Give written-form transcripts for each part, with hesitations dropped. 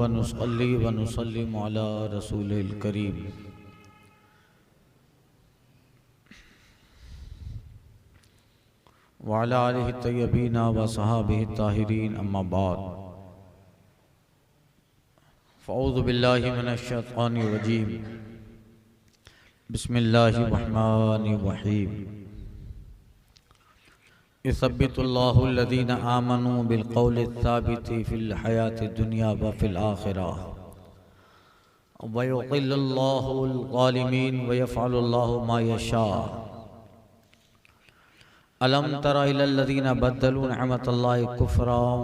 व नुसल्ली व नुसल्लिम अला रसूलिल करीम। व अला आलिहि तय्यबीन व सहाबिहि ताहिरीन, अम्मा बाद। फ़अऊज़ु बिल्लाहि मिनश शैतानिर रजीम। बिस्मिल्लाहिर रहमानिर रहीम। युसब्बितुल्लाहु अल्लज़ीना आमनू बिल क़ौलि साबिति फ़िल हयाति दुनिया व फ़िल आख़िरह व युज़िल्लुल्लाहुल ज़ालिमीन व यफ़अलुल्लाहु मा यशा। अलम तरा इलल लज़ीना बद्दलू निअमतल्लाहि कुफ़रन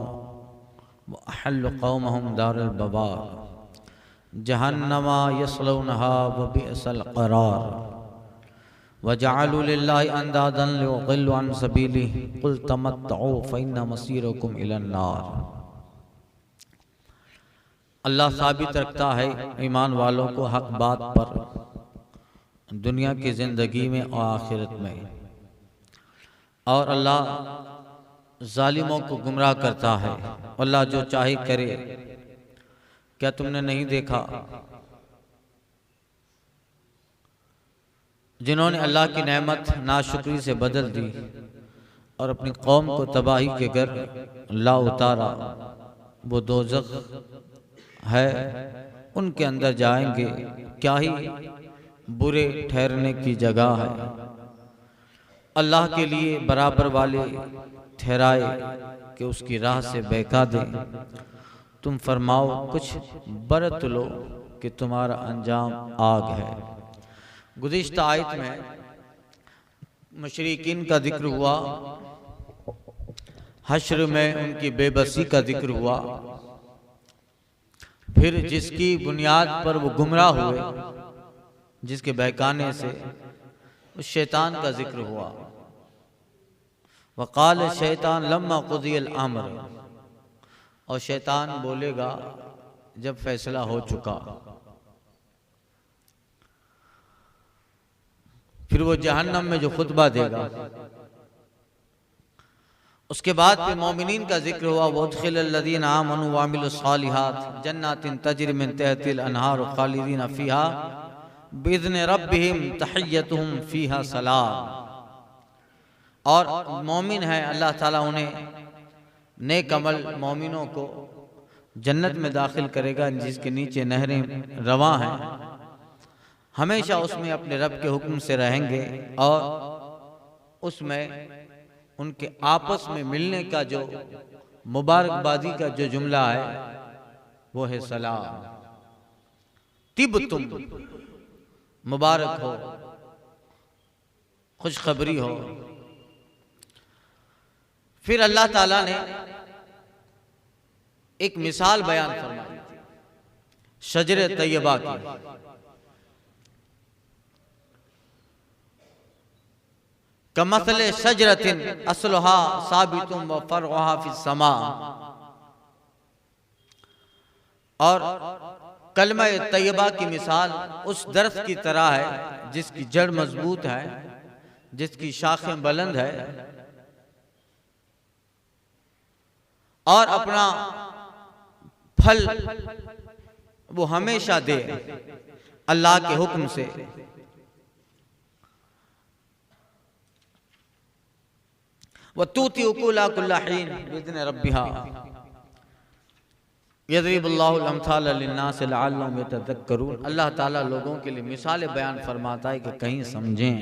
व अहल्लु क़ौमहुम दारल बवार जहन्नमा यस्लौनहा व बिअसल क़रार वजअलू लिल्लाहि अंदादन लियुज़िल्लू अन सबीलिहि क़ुल तमत्तऊ फ़इन्न मसीरकुम इलन नार। अल्लाह साबित रखता है ईमान वालों को हक बात पर दुनिया की ज़िंदगी में और आखिरत में, और अल्लाह जालिमों को गुमराह करता है। अल्लाह जो चाहे करे। क्या तुमने नहीं देखा जिन्होंने अल्लाह की नेमत नाशुक्री से बदल दी और अपनी कौम को तबाही के घर ला उतारा? वो दोज़ख है, उनके अंदर जाएंगे, क्या ही बुरे ठहरने की जगह है। अल्लाह के लिए बराबर वाले ठहराए कि उसकी राह से बहका दे। तुम फरमाओ कुछ बरत लो कि तुम्हारा अंजाम आग है। गुज़िश्ता आयत में मुशरिकीन का जिक्र हुआ, हश्र में उनकी बेबसी का जिक्र हुआ, फिर जिसकी बुनियाद पर वो गुमराह हुए, जिसके बहकाने से उस शैतान का जिक्र हुआ। वक़ाल शैतान लम्मा क़ुज़ियल अम्र, और शैतान बोलेगा जब फैसला हो चुका। फिर वो जहन्नम में जो खुतबा देगा। उसके बाद फिर मोमिनीन का जिक्र हुआ, वअदखिलिल लज़ीना आमनू व अमिलुस सालिहात जन्नातिन तजरी मिन तहतिल अन्हार खालिदीन फ़ीहा बिइज़्नि रब्बिहिम तहिय्यतुहुम फ़ीहा सलाम। और मोमिन है, अल्लाह ताला उन्हें नेक अमल मोमिनों को जन्नत में दाखिल करेगा जिसके नीचे नहरें रवां हैं। हमेशा उसमें अपने रब के हुक्म से रहेंगे और उसमें उनके आपस में मिलने का जो मुबारकबादी का जो जुमला है वो है सलाम। तिब्तुम, मुबारक हो, खुशखबरी हो। फिर अल्लाह ताला ने एक मिसाल बयान फरमाई शजरे तैयबा की। कमसले शजरतिन अस्लुहा साबितुम व फरउहा फिस समा। और कलमा तैयबा की मिसाल उस दरख्त की तरह है जिसकी जड़ मजबूत है, जिसकी शाखें बुलंद है और अपना फल वो हमेशा दे अल्लाह के हुक्म से। वतूती उकुला कुल्ला हीन बिइज़्नि रब्बिहा यज़रिबुल्लाहुल अम्साल लिन्नास लअल्लहुम यतज़क्करून। अल्लाह ताला लोगों के लिए मिसालें बयान फरमाता है कि कहीं समझें।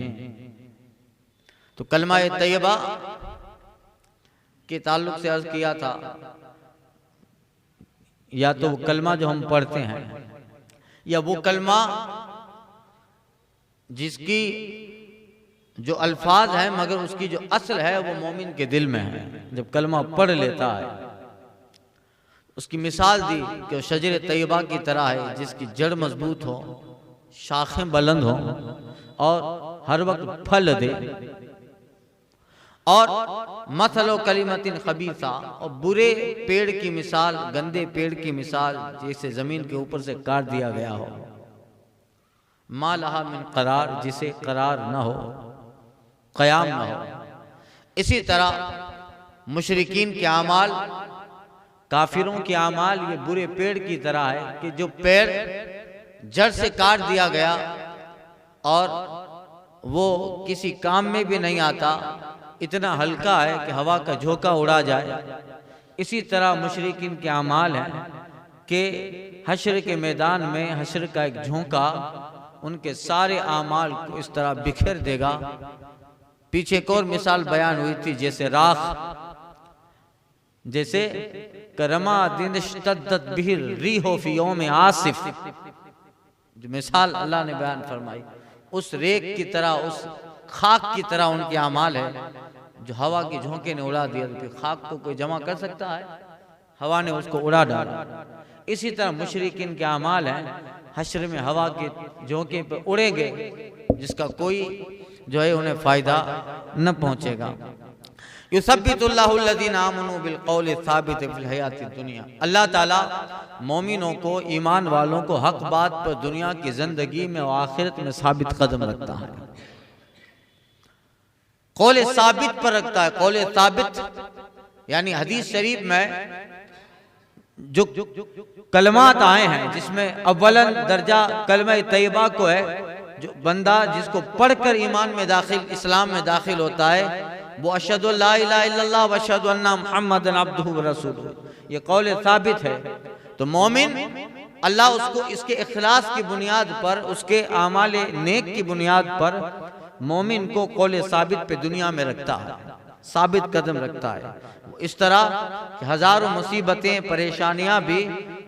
तो कलमा तैयबा के ताल्लुक से अर्ज किया था, या तो वो कलमा जो हम पढ़ते हैं, या वो कलमा जिसकी जो अल्फाज हैं मगर उसकी जो असल है वो मोमिन के दिल में है। जब कलमा पढ़ लेता है, उसकी मिसाल दी कि वो शजर तैयबा की तरह है जिसकी जड़ मजबूत हो, शाखें बुलंद हो और हर वक्त फल दे। और मसलो कलिमतिन खबीसा, और बुरे पेड़ की मिसाल, गंदे पेड़ की मिसाल जैसे जमीन के ऊपर से काट दिया गया हो। मा लहा मिन करार, जिसे करार न हो, क़याम न हो। इसी तरह मुशरिकीन के अमाल काफिरों के आमाल ये बुरे पेड़ की तरह है कि जो पेड़ जड़ से काट दिया गया और वो किसी काम में भी नहीं आता, इतना हल्का है कि हवा का झोंका उड़ा जाए। इसी तरह मुशरिकीन के आमाल हैं कि हश्र के मैदान में हश्र का एक झोंका उनके सारे आमाल को इस तरह बिखेर देगा। पीछे एक और मिसाल बयान हुई थी, जैसे राख, जैसे करमा दिन बिहिर रीहो फी यौम आसिफ, जो मिसाल अल्लाह ने बयान फरमाई, उस रेत की तरह, उस खाक की तरह उनके आमाल है जो हवा के झोंके ने उड़ा दिया। तो खाक को कोई जमा कर सकता है? हवा ने उसको उड़ा डाला। इसी तरह मुशरिकीन के आमाल हैं, हश्र में हवा के झोंके पर उड़ेंगे, जिसका कोई जो है उन्हें फायदा न पहुंचेगा। युसब्बितुल्लाहुल्लज़ीना आमनू बिलक़ौलि साबित फ़िल हयातिद दुनिया। अल्लाह ताला मोमिनों को, ईमान वालों को हक बात पर दुनिया की जिंदगी में और आखिरत में साबित कदम रखता है। कौल साबित पर रखता है। कौल साबित यानी हदीस शरीफ में जो कलमात आए हैं, जिसमें अव्वलन दर्जा कलमा तैयबा को है, जो बंदा जिसको पढ़कर ईमान में दाखिल, इस्लाम में दाखिल होता है, वो अशहदु ला इलाहा इल्लल्लाह व अशहदु अन्ना मुहम्मदन अब्दुहु व रसूलुहु, ये कौल साबित है। तो मोमिन अल्लाह उसको इसके इखलास की बुनियाद पर, उसके आमाल नेक की बुनियाद पर मोमिन को कौल साबित पे दुनिया में रखता है, साबित कदम रखता है। इस तरह कि हजारों मुसीबतें, परेशानियां भी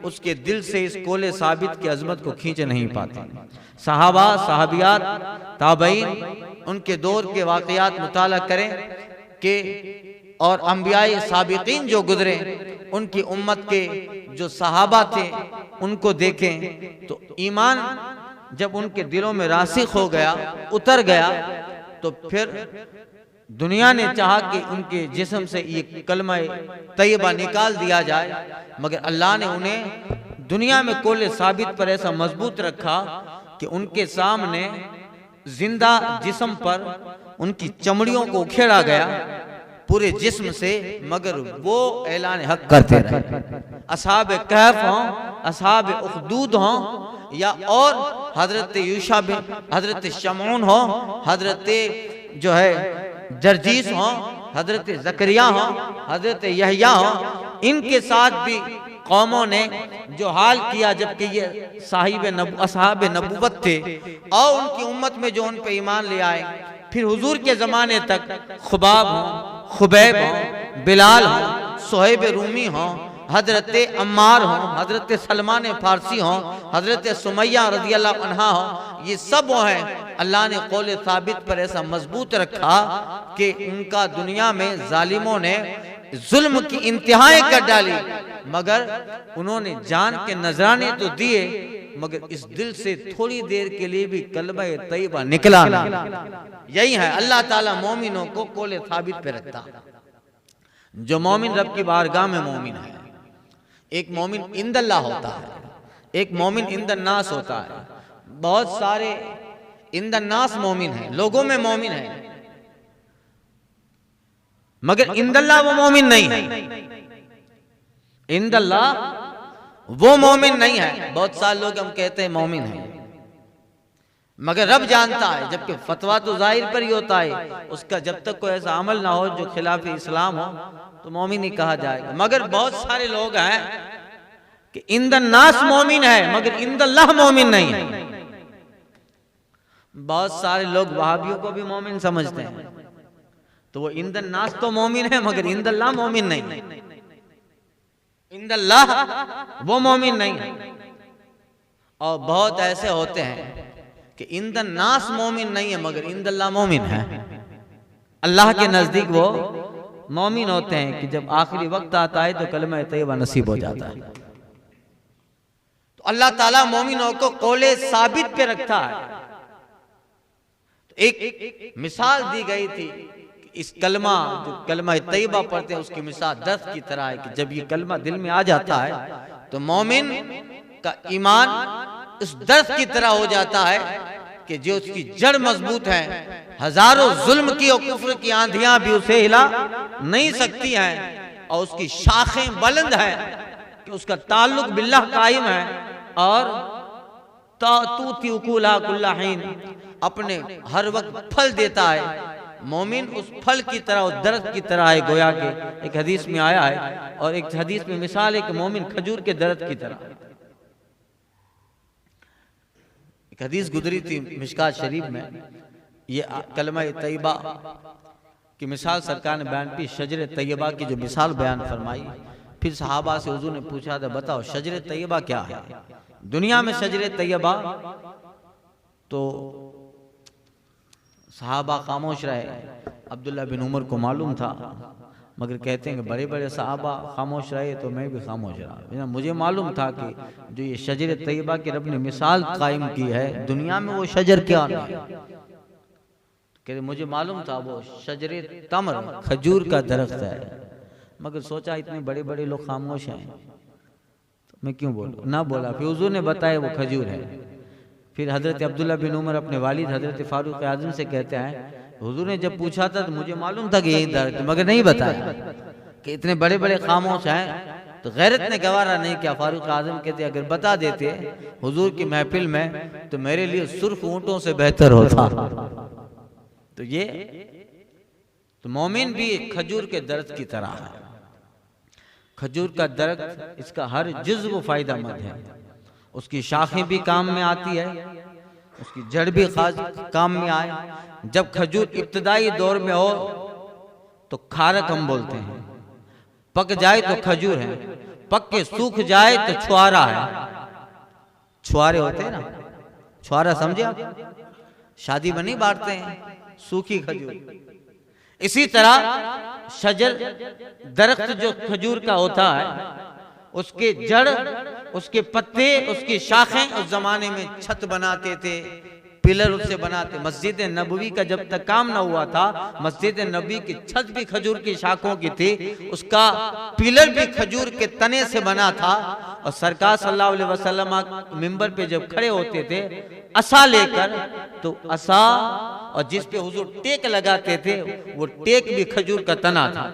उसके दिल से इस कौल साबित की अजमत को खींच नहीं पाती। सहाबा, सहाबियात, ताबईन, उनके दौर के वाक़यात मुताला करें कि और अंबियाए साबिकीन जो गुजरे, उनकी उम्मत के जो सहाबा थे उनको देखें तो ईमान जब उनके दिलों में रासिख हो गया, उतर गया, तो फिर दुनिया ने चाहा कि उनके जिस्म से ये कलमा तैयबा निकाल दिया जाए, मगर अल्लाह ने उन्हें दुनिया में कौल साबित पर ऐसा मजबूत रखा कि उनके सामने जिंदा जिस्म पर उनकी चमड़ियों को उखेड़ा गया पूरे जिस्म से, मगर वो ऐलान हक करते रहे। असहाब कहफ हों, असहाब उखदूद हों, या और हजरत यूशा बिन हजरत शमऊन हो, हजरत जो है जरजीस हो, हजरत जकरिया हो, हजरत यहया हो, इनके साथ भी कौमों ने जो हाल किया, जबकि ये असहाब नबूवत थे और उनकी उम्मत में जो उन पे ईमान ले आए, फिर हुजूर के ज़माने तक खुबाब हो, खुबैब हो, बिलाल हो, सुहैब रूमी हो, हजरत अम्मार हो, हजरत सलमान फारसी हो, हजरत सुमैया रज़ियल्लाहु अन्हा हो, ये सब वो हैं। अल्लाह ने कौल साबित पर ऐसा मजबूत रखा कि उनका दुनिया में जालिमों ने जुल्म की इंतहाएं कर डाली, मगर उन्होंने जान के नजराने तो दिए, मगर इस दिल से थोड़ी देर के लिए भी कलमा तैयबा निकला नहीं। यही है अल्लाह ताला मोमिनों को कौल साबित पे रखता। जो मोमिन रब की बारगाह में मोमिन है, एक मोमिन इंदल्लाह होता है, एक मोमिन इंदन्नास होता है। बहुत सारे इंदन्नास मोमिन है, लोगों में मोमिन है, मगर इंदल्लाह वो मोमिन नहीं है। इंदल्लाह वो मोमिन नहीं है। बहुत सारे लोग हम कहते हैं मोमिन है, मगर रब जानता है, जबकि फतवा तो जाहिर पर ही होता है, उसका जब तक कोई ऐसा अमल ना हो जो खिलाफ इस्लाम हो तो मोमिन ही कहा जाएगा। मगर बहुत सारे लोग हैं कि इंदन्नास मोमिन है, मगर इंदल्लाह मोमिन नहीं है। बहुत सारे लोग वहाबियों को भी मोमिन समझते हैं, तो वो इंदन्नास तो मोमिन है, मगर इंदल्लाह मोमिन नहीं है। इंदल्लाह वो मोमिन नहीं है। और बहुत ऐसे होते हैं कि इंदन्नास मोमिन नहीं है, मगर इंदल्लाह मोमिन है। अल्लाह के नजदीक वो मोमिन होते हैं कि जब आखिरी वक्त आता है तो कलमा तैयबा नसीब हो जाता है। तो अल्लाह ताला मोमिनों को कौले साबित पे रखता है। तो एक मिसाल दी गई थी, इस कलमा जो कलमा तैयबा पढ़ते हैं उसकी मिसाल दर्द की तरह है कि जब ये कलमा दिल में आ जाता है तो मोमिन का ईमान इस दर्द की तरह हो जाता है कि जो उसकी जड़ मजबूत है, हजारों जुल्म की और कुफ्र की आंधियां भी उसे हिला नहीं सकती हैं। और उसकी शाखें बुलंद हैं कि उसका ताल्लुक बिल्लाह कायम है, और तूती उकूला कुल्ला हिन, अपने हर वक्त फल देता है। मोमिन उस फल की तरह, उस दरख्त की तरह है, गोया के एक हदीस में आया है, और एक हदीस में मिसाल है कि मोमिन खजूर के दरख्त की तरह। एक हदीस गुजरी थी मिशकात शरीफ में, ये कलमा तैयबा की मिसाल सरकार ने बयान की, शजर तैयबा की जो मिसाल बयान फरमाई। फिर सहाबा से हुजूर ने पूछा था, बताओ शजर तैयबा क्या है? दुनिया में शजर तैयबा, तो सहाबा खामोश रहे। अब्दुल्ला बिन उमर को मालूम था, मगर कहते हैं कि बड़े बड़े सहाबा खामोश रहे तो मैं भी खामोश रहा। मुझे मालूम था कि जो ये शजर तैयबा की रब ने मिसाल कायम की है, दुनिया में वो शजर क्या है? कहते मुझे मालूम था वो शजर तमर, खजूर का दरख्त है, मगर सोचा इतने बड़े बड़े लोग खामोश हैं तो मैं क्यों बोलूं, ना बोला। फिर हुजूर ने बताया वो खजूर है। फिर हजरत अब्दुल्ला बिन उमर अपने वालिद हजरत फारूक आजम से कहते हैं, हुजूर ने जब पूछा था तो मुझे मालूम था कि यही दरख्त, मगर नहीं बताया कि इतने बड़े बड़े खामोश हैं। तो गैरत ने गवारा नहीं किया। फारूक आजम कहते अगर बता देते हुजूर की महफिल में तो मेरे लिए सुर्ख ऊंटों से बेहतर होता। तो ये तो मोमिन भी खजूर के दरख्त की तरह है। खजूर का दरख्त, इसका हर जुज़्व फायदेमंद है, उसकी शाखें भी काम में आती है, उसकी जड़ भी खास काम में आए। जब खजूर इब्तदाई दौर में हो तो खारक हम बोलते हैं, पक जाए तो खजूर है, पक के सूख जाए तो छुआरा है। छुआरे होते हैं ना, छुआरा समझे आप? शादी में नहीं बांटते हैं सूखी खजूर। इसी तरह शजर दरख्त जो खजूर का होता है, उसके जड़, उसके पत्ते, उसकी शाखें उस जमाने में छत बनाते थे, पिलर उससे बनाते। मस्जिद नबवी का जब तक काम ना हुआ था, मस्जिद नबवी की छत भी खजूर की शाखों की थी, उसका पिलर भी खजूर के तने से बना था। और सरकार सल्लल्लाहु अलैहि वसल्लम मिंबर पे जब खड़े होते थे असा लेकर, तो असा और जिस पे हुजूर टेक लगाते थे वो टेक भी खजूर का तना था,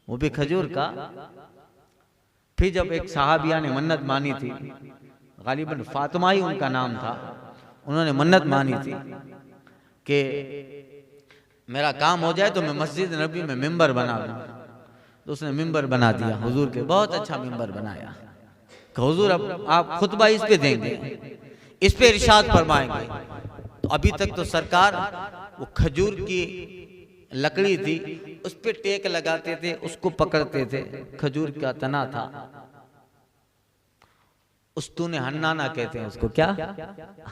वो भी खजूर का। फिर जब एक सहाबिया ने मन्नत मानी थी, गालिबन फातिमा ही उनका नाम था, उन्होंने मन्नत मानी थी कि मेरा काम हो जाए तो मैं मस्जिद नबी में मिंबर बना दूं। तो उसने मिंबर बना दिया हुजूर के, बहुत अच्छा मिंबर बनाया। हुजूर अब आप खुतबा इस पे देंगे, इस पे इरशाद फरमाएंगे। तो अभी तक तो सरकार वो खजूर की लकड़ी थी, उस पे टेक लगाते थे, उसको पकड़ते थे, खजूर का तना था। उस्तूने हन्नाना कहते हैं उसको, क्या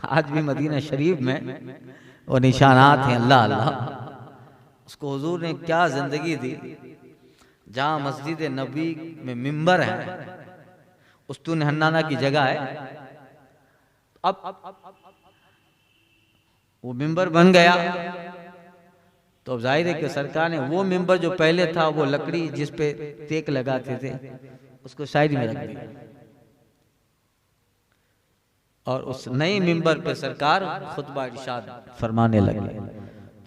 आज भी मदीना शरीफ में वो निशानात हैं। अल्लाह अल्लाह, उसको हुजूर ने क्या जिंदगी दी। जहां मस्जिद नबी में मिंबर है, उस्तूने हन्नाना की जगह है। अब वो मिंबर बन गया तो अब जाहिर है कि सरकार ने वो मिंबर जो पहले था, वो लकड़ी जिस पे टेक लगाते थे, उसको साइड में रख दिया, और उस नए मिंबर पे सरकार खुतबा इरशाद फरमाने लगे।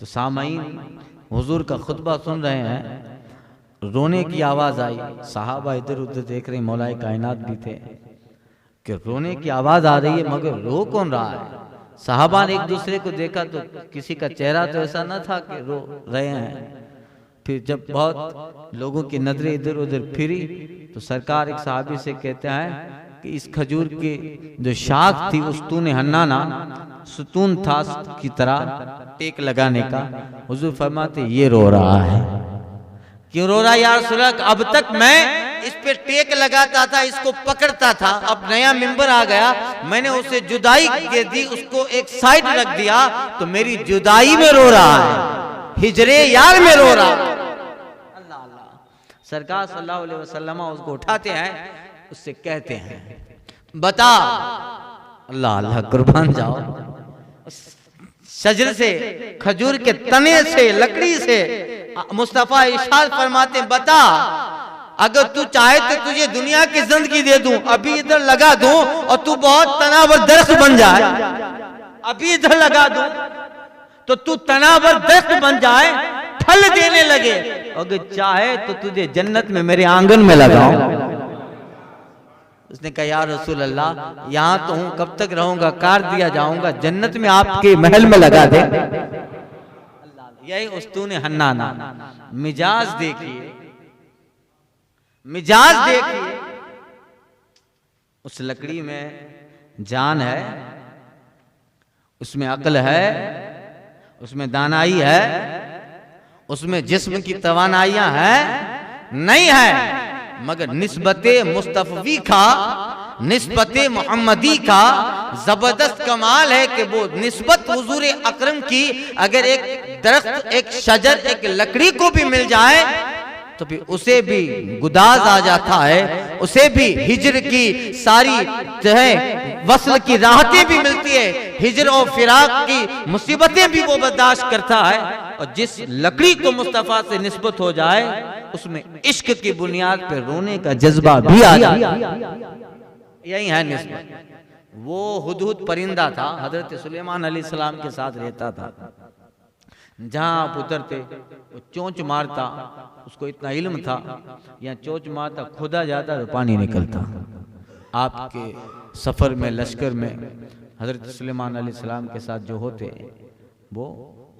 तो सामाईन हुजूर का खुतबा सुन रहे हैं, रोने की आवाज आई। सहाबा इधर उधर देख रहे, मौलाए कायनात भी थे कि रोने की आवाज आ रही है, मगर रो कौन रहा है? सहाबा ने एक दूसरे को देखा तो किसी का चेहरा तो ऐसा न था कि रो रहे हैं। फिर जब बहुत लोगों की नजरें इधर उधर फिरी तो सरकार एक सहाबी से कहते हैं कि इस खजूर की जो शाख थी, उस्तूने हन्नाना सुतून था की तरह टेक लगाने का, हुजूर फरमाते ये रो रहा है। क्यों रो रहा है या रसूल अल्लाह? अब तक मैं इस पे टेक लगाता था, इसको पकड़ता था, अब नया मिंबर आ गया, मैंने उसे जुदाई के दी, उसको एक साइड रख दिया, तो मेरी जुदाई में रो रहा है, हिजरे यार में रो रहा है। अल्लाह अल्लाह। सरकार सल्लल्लाहु अलैहि वसल्लम उसको उठाते हैं, उससे कहते हैं बता। अल्लाह अल्लाह, कुर्बान जाओ। शजर से, खजूर के तने से, लकड़ी से मुस्तफा इरशाद फरमाते बता, अगर तू चाहे तो तुझे दुनिया की जिंदगी दे दूं, अभी इधर लगा दूं और तू बहुत तनावर दरख्त बन जाए। अभी इधर लगा दूं तो तू तनावर दरख्त बन जाए, फल देने लगे, अगर चाहे तो तुझे जन्नत में मेरे आंगन में लगाऊं। उसने कहा या रसूल अल्लाह, यहां तो हूं, कब तक रहूंगा, कार दिया जाऊंगा, जन्नत में आपके महल में लगा दे। यही उस्तूने हन्नाना। मिजाज देखिए, मिजाज देखिए, उस लकड़ी में जान है, उसमें अक्ल है, उसमें दानाई है, उसमें जिस्म की तवानाइयां हैं नहीं है, मगर निस्बते मुस्तफवी का, निस्बते मोहम्मदी का जबरदस्त कमाल है कि वो निस्बत हुजूर अकरम की अगर एक दरख्त, एक शजर, एक लकड़ी को भी मिल जाए तो फिर उसे भी गुदाज आ जाता है, उसे भी हिजर की सारी जो है वस्ल की राहतें भी मिलती है, हिजर और फिराक की मुसीबतें भी वो बर्दाश्त करता है। और जिस लकड़ी को मुस्तफा से निस्बत हो जाए उसमें इश्क की बुनियाद पर रोने का जज्बा भी आ जाए। यही है निस्बत। वो हुदहुद परिंदा था, हजरत सुलेमान अलैहिस्सलाम के साथ रहता था। जहां आप उतरते वो चोंच मारता, उसको इतना इल्म था, यहाँ चोंच मारता, खुदा जाता तो पानी निकलता। आपके सफर में, लश्कर में हजरत सुलेमान अलैहिस्सलाम के साथ जो होते वो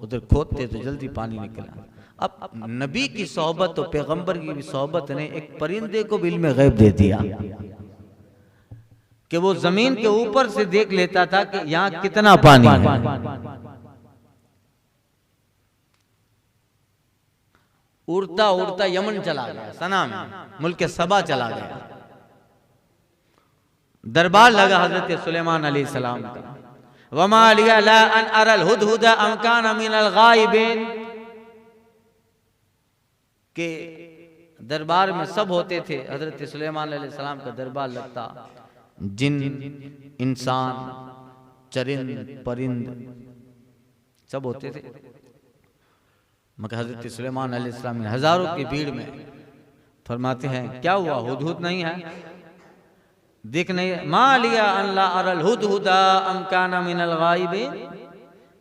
उधर खोदते तो जल्दी पानी निकला। अब नबी की सोहबत और पैगंबर की भी सोहबत ने एक परिंदे को भी इल्म गैब दे दिया कि वो जमीन के ऊपर से देख लेता था कि यहाँ कितना पानी है। उड़ता उड़ता यमन चला गया, सना में, मुल्क सबा चला गया। दरबार लगा हजरत सुलेमान अलैहिस्सलाम का। वमा लिया ला अन अरल हुदहुदा अम कान मिनल गायबिन, के दरबार में सब होते थे। हजरत सुलेमान अलैहिस्सलाम का दरबार लगता, जिन, इंसान, चरिंद, परिंद सब होते थे। मगर हजरत सुलेमान अलैहिस्सलाम हजारों की भीड़ में फरमाते हैं क्या हुआ, हुदहुद नहीं है, देख नहीं, मा लिया अल्ला अरल हुदहुदा अम काना मिनल गायबिन,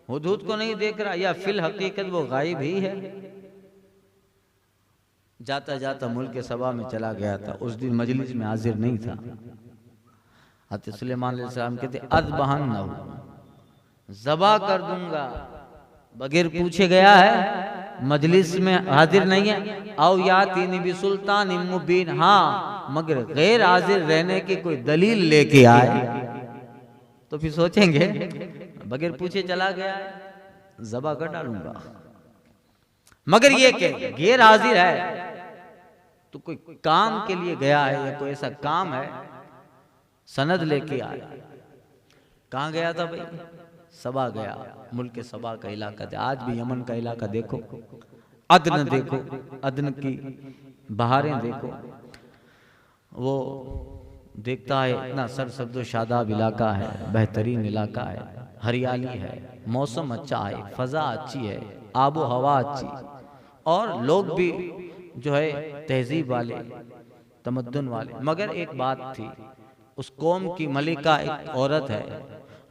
हुदहुद को नहीं देख रहा या फिल हकीकत वो गायब ही है। जाता जाता मुल्क सबा में चला गया था। उस दिन मजलिस में हाजिर नहीं था। हजरत सुलेमान अलैहिस्सलाम कहते अज़बहन नहु, ज़बा कर दूंगा, बगैर पूछे गया है, मजलिस में हाजिर नहीं है। आओ यातीनी बि सुल्तान मुबीन, हाँ मगर गैर हाजिर रहने की कोई दलील लेके आए तो फिर सोचेंगे बगैर पूछे चला गया है, ज़बा कर डालूंगा। मगर ये कि गैर हाजिर है तो कोई काम के लिए गया है या कोई ऐसा काम है, सनद लेके आया। कहाँ गया था भाई? सबा गया, मुल्क सबा का इलाका था। आज भी यमन का इलाका देखो, अदन देखो, अदन की बहारें देखो, वो देखता है इतना सरसब्ज़ शादाब इलाका है, बेहतरीन इलाका है, हरियाली है, मौसम अच्छा है, फ़ज़ा अच्छी है, आबो हवा अच्छी, और लोग भी जो है तहजीब वाले, तमद्दुन वाले। मगर एक बात थी, उस कौम की मलिका एक औरत है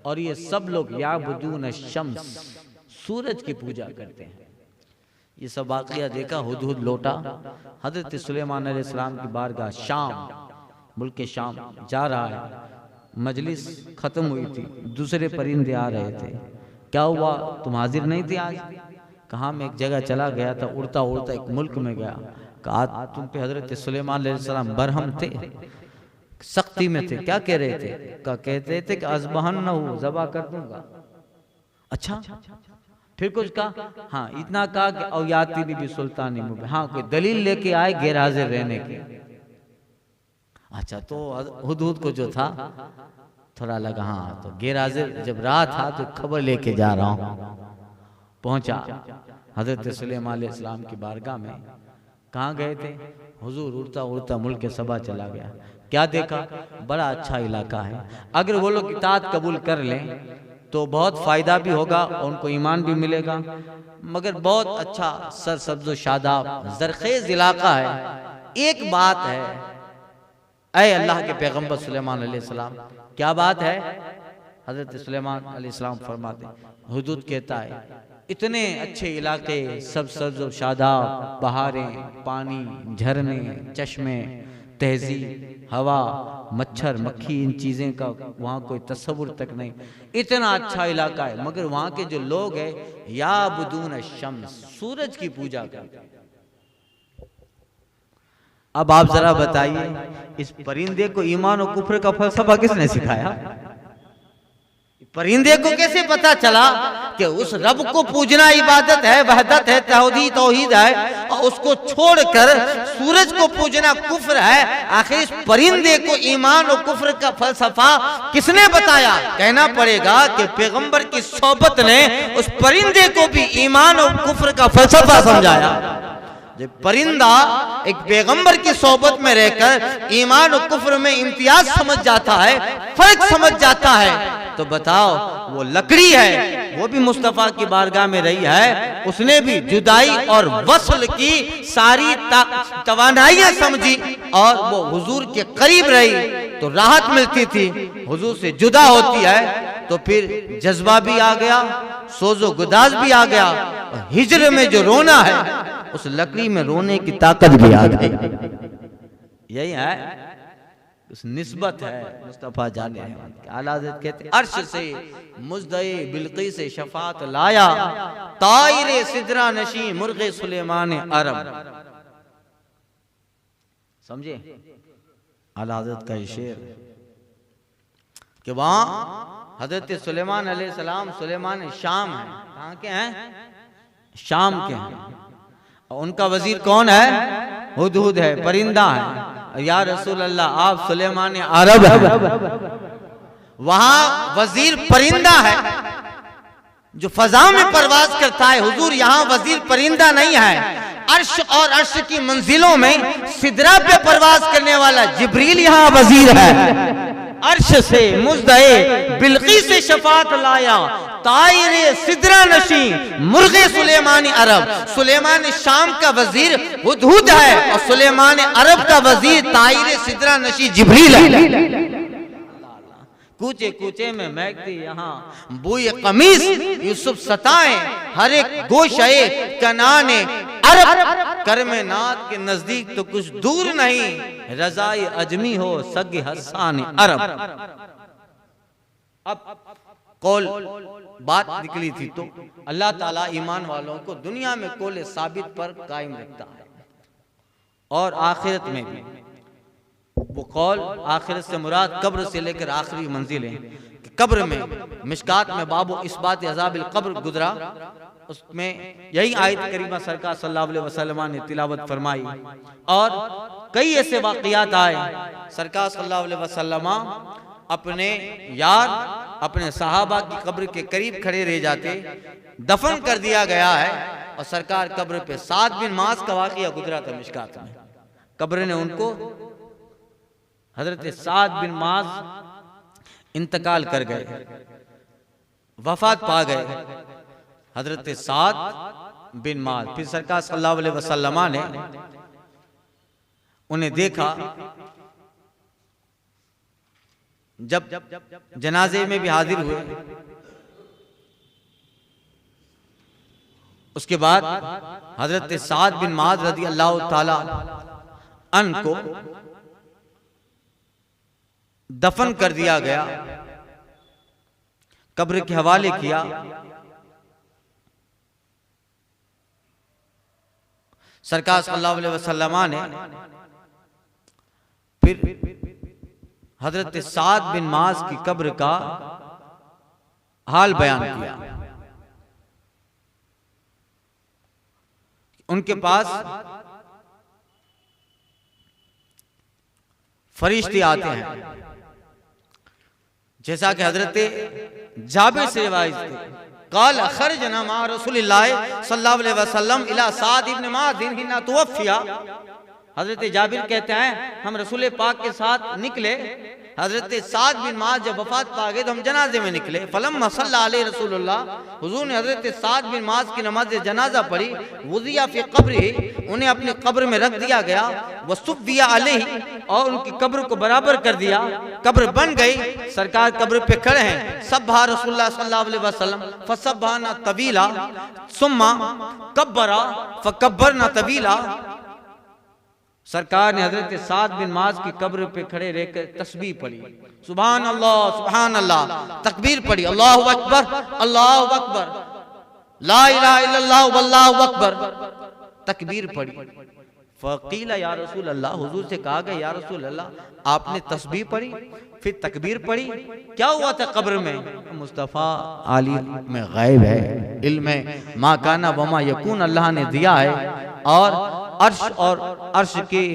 और ये सब लोग याबुदून शम्स, सूरज की पूजा करते हैं। ये सब वाक़या देखा, हुदहुद लौटा, हजरत सुलेमान अलैहिस्सलाम की बारगाह, शाम, मुल्क शाम जा रहा है। मजलिस खत्म हुई थी, दूसरे परिंदे आ रहे थे। क्या हुआ, तुम हाजिर नहीं थे आज? कहाँ, मैं एक जगह चला गया था, उड़ता उड़ता एक मुल्क में गया। कहा तुम पे हजरत सुलेमान अलैहिस्सलाम बरहम थे, सख्ती में थे। क्या कह रहे थे? कहते थे कि अज़बहन न हो, ज़बा कर दूंगा। अच्छा, फिर कुछ कहा? हाँ, इतना कहा कि औयाती भी सुल्तानी मुबीन, हाँ कोई दलील लेके आए गैर हाजिर रहने की। अच्छा, तो हुदहुद को जो था थोड़ा लगा, हाँ तो गैर हाजिर जब रहा था तो खबर लेके जा रहा हूँ। पहुंचा हजरत सुलेमान अलैहिस्सलाम की बारगाह में। कहाँ गए थे? हुजूर उड़ता उड़ता मुल्क सबा चला गया। क्या देखा? बड़ा अच्छा इलाका है, अगर वो लोग इताअत कबूल कर लें तो बहुत फ़ायदा भी होगा और उनको ईमान भी मिलेगा। मगर बहुत अच्छा सरसब्ज़ शादाब ज़रख़ेज़ इलाका है। एक बात है, ऐ अल्लाह के पैगंबर सुलेमान अलैहिस्सलाम, क्या बात है? हज़रत सुलेमान अलैहिस्सलाम फरमाते, हुदहुद कहता है इतने अच्छे इलाके, सब सब्ज़ व शादाब, बहारें, पानी, झरने, चश्मे, तहजीब, हवा, मच्छर मक्खी, इन चीज़ें का वहाँ कोई तस्वुर तक नहीं। इतना अच्छा इलाका है, मगर वहाँ के जो लोग हैं याबुदून शम्स, सूरज की पूजा करते हैं। अब आप जरा बताइए, इस परिंदे को ईमान और कुफ्र का फलसफा किसने सिखाया? परिंदे को कैसे पता चला कि उस रब को पूजना इबादत है, वहदत है, तौहीद है, और उसको छोड़कर सूरज को पूजना कुफ्र है? आखिर इस परिंदे को ईमान और कुफ्र का फलसफा किसने बताया? कहना पड़ेगा कि पैगंबर की सोबत ने उस परिंदे को भी ईमान और कुफ्र का फलसफा समझाया। जब परिंदा एक पैगंबर की सोबत में रहकर ईमान और कुफ्र में इम्तियाज समझ जाता है, फर्क समझ जाता है, तो बताओ वो लकड़ी है, वो भी मुस्तफा की बारगाह में रही है, उसने भी जुदाई और वस्ल की सारी तवानाइयां समझी और वो हुजूर के करीब रही तो राहत मिलती थी। हुजूर से जुदा होती है तो फिर जज्बा भी आ गया, सोजो गुदाज भी आ गया, और हिजर में जो रोना है उस लकड़ी में रोने की ताकत भी आ गई। यही है, उस निस्बत है मुस्तफा जाने आला हज़रत कहते अर्श से मुज़दए बिल्की से शफात लाया, तायरे सिदरा नशी मुर्गे सुलेमान अरब। समझे आला हज़रत का ये शेर कि वहां हजरत सुलेमान अलैहिस्सलाम, सुलेमान शाम है, कहाँ के हैं? शाम के हैं। और उनका वजीर कौन है? हुदहुद है, परिंदा है। या रसूल अल्लाह, आप सुलेमान अरब है, वहां वजीर परिंदा है जो फजा में परवाज करता है। हुजूर यहाँ वजीर परिंदा नहीं है, अर्श और अर्श की मंजिलों में सिदरा पे परवाज करने वाला जिब्रील यहाँ वजीर है। अर्श से मुज़दए बिल्की से शफात लाया, तायरे सिदरा नशी मुर्गे सुलेमानी अरब। सुलेमान शाम का वजीर हुदहुद है और सुलेमान अरब का वजीर तायरे सिदरा नशी जिब्रील है। कूचे कूचे में महकती यहाँ बूए कमीज यूसुफ सताए, हर एक गोशे कनाने अरब। करमे नात के नजदीक तो कुछ दूर नहीं, रजाई अजमी हो सगे हसान अरब। अब कौल बात निकली थी तो अल्लाह ताला ईमान वालों को दुनिया में कौल साबित पर कायम रखता है और आखिरत में भी। वो कौल आखिरत से मुराद कब्र से लेकर आखिरी मंजिल है। कब्र में मिशकात में बाबू इस्बात अज़ाबिल कब्र गुजरा, उसमें यही आयत करीमा सरकार सल्लल्लाहु अलैहि वसल्लम ने तिलावत फरमाई और कई ऐसे वाक़ियात आए। सरकार सल्लल्लाहु अलैहि वसल्लम अपने यार, अपने सहाबा की कब्र के करीब खड़े रह जाते, दफन कर दिया गया है और सरकार कब्र पे 7 बिन मास का वाक़िया गुजरा था मिशकात में। कब्र ने उनको, हजरत 7 बिन मास इंतकाल कर गए, वफात पा गए हजरत 7 बिन मास। फिर सरकार सल्लल्लाहु अलैहि वसल्लम ने उन्हें देखा, जब जनाजे में भी हाजिर हुए, उसके बाद हजरत 7 बिन मास रज़ी अल्लाह ताला अन्हु को दफन कर दिया गया, कब्र के हवाले किया। सरकार सल्लल्लाहु अलैहि वसल्लम ने फिर हजरत 7 बिन मास की कब्र का हाल बयान किया। उनके पास फरिश्ते आते हैं, जैसा कि हजरत जाबिर से रिवायत थे, काल खरजना मा रसूलिल्लाह सल्लल्लाहु अलैहि वसल्लम इला साद इब्न मादिन हिना तुवफिया। हजरत जाबिर कहते हैं हम रसूल पाक के साथ निकले, हजरत साद बिन माज जब वफात पा गए तो हम जनाजे में निकले। फलम मसल्ला अलैहि रसूलुल्लाह, हुजूर ने हजरत साद बिन माज की नमाज जनाजा पढ़ी। वुज़िया फी क़ब्रिही, उन्हें अपनी कब्र में रख दिया गया। वसुव्विया अलैहि, और उनकी कब्र को बराबर कर दिया, कब्र बन गई। सरकार कब्र पे खड़े हैं। सब्बा रसूलुल्लाह सल्लल्लाहु अलैहि वसल्लम फसब्बाना तवीला सुम्मा कब्बरा फकब्बरना तवीला। सरकार ने हजरत साद बिन माज की कब्र पे खड़े रहकर तस्बीह पढ़ी, सुभान अल्लाह, तकबीर पढ़ी, अल्लाहु अकबर, ला इलाहा इल्लल्लाह वल्लाहु अकबर, तकबीर पढ़ी। फ़क़ीला या रसूल अल्लाह, हुजूर से कहा गया या रसूल अल्लाह आपने तस्बीह पढ़ी फिर तकबीर पढ़ी, क्या हुआ था कब्र में? मुस्तफ़ा आलिम में गैब है, इल्म मा काना वमा यकून अल्लाह ने दिया है, और अर्श की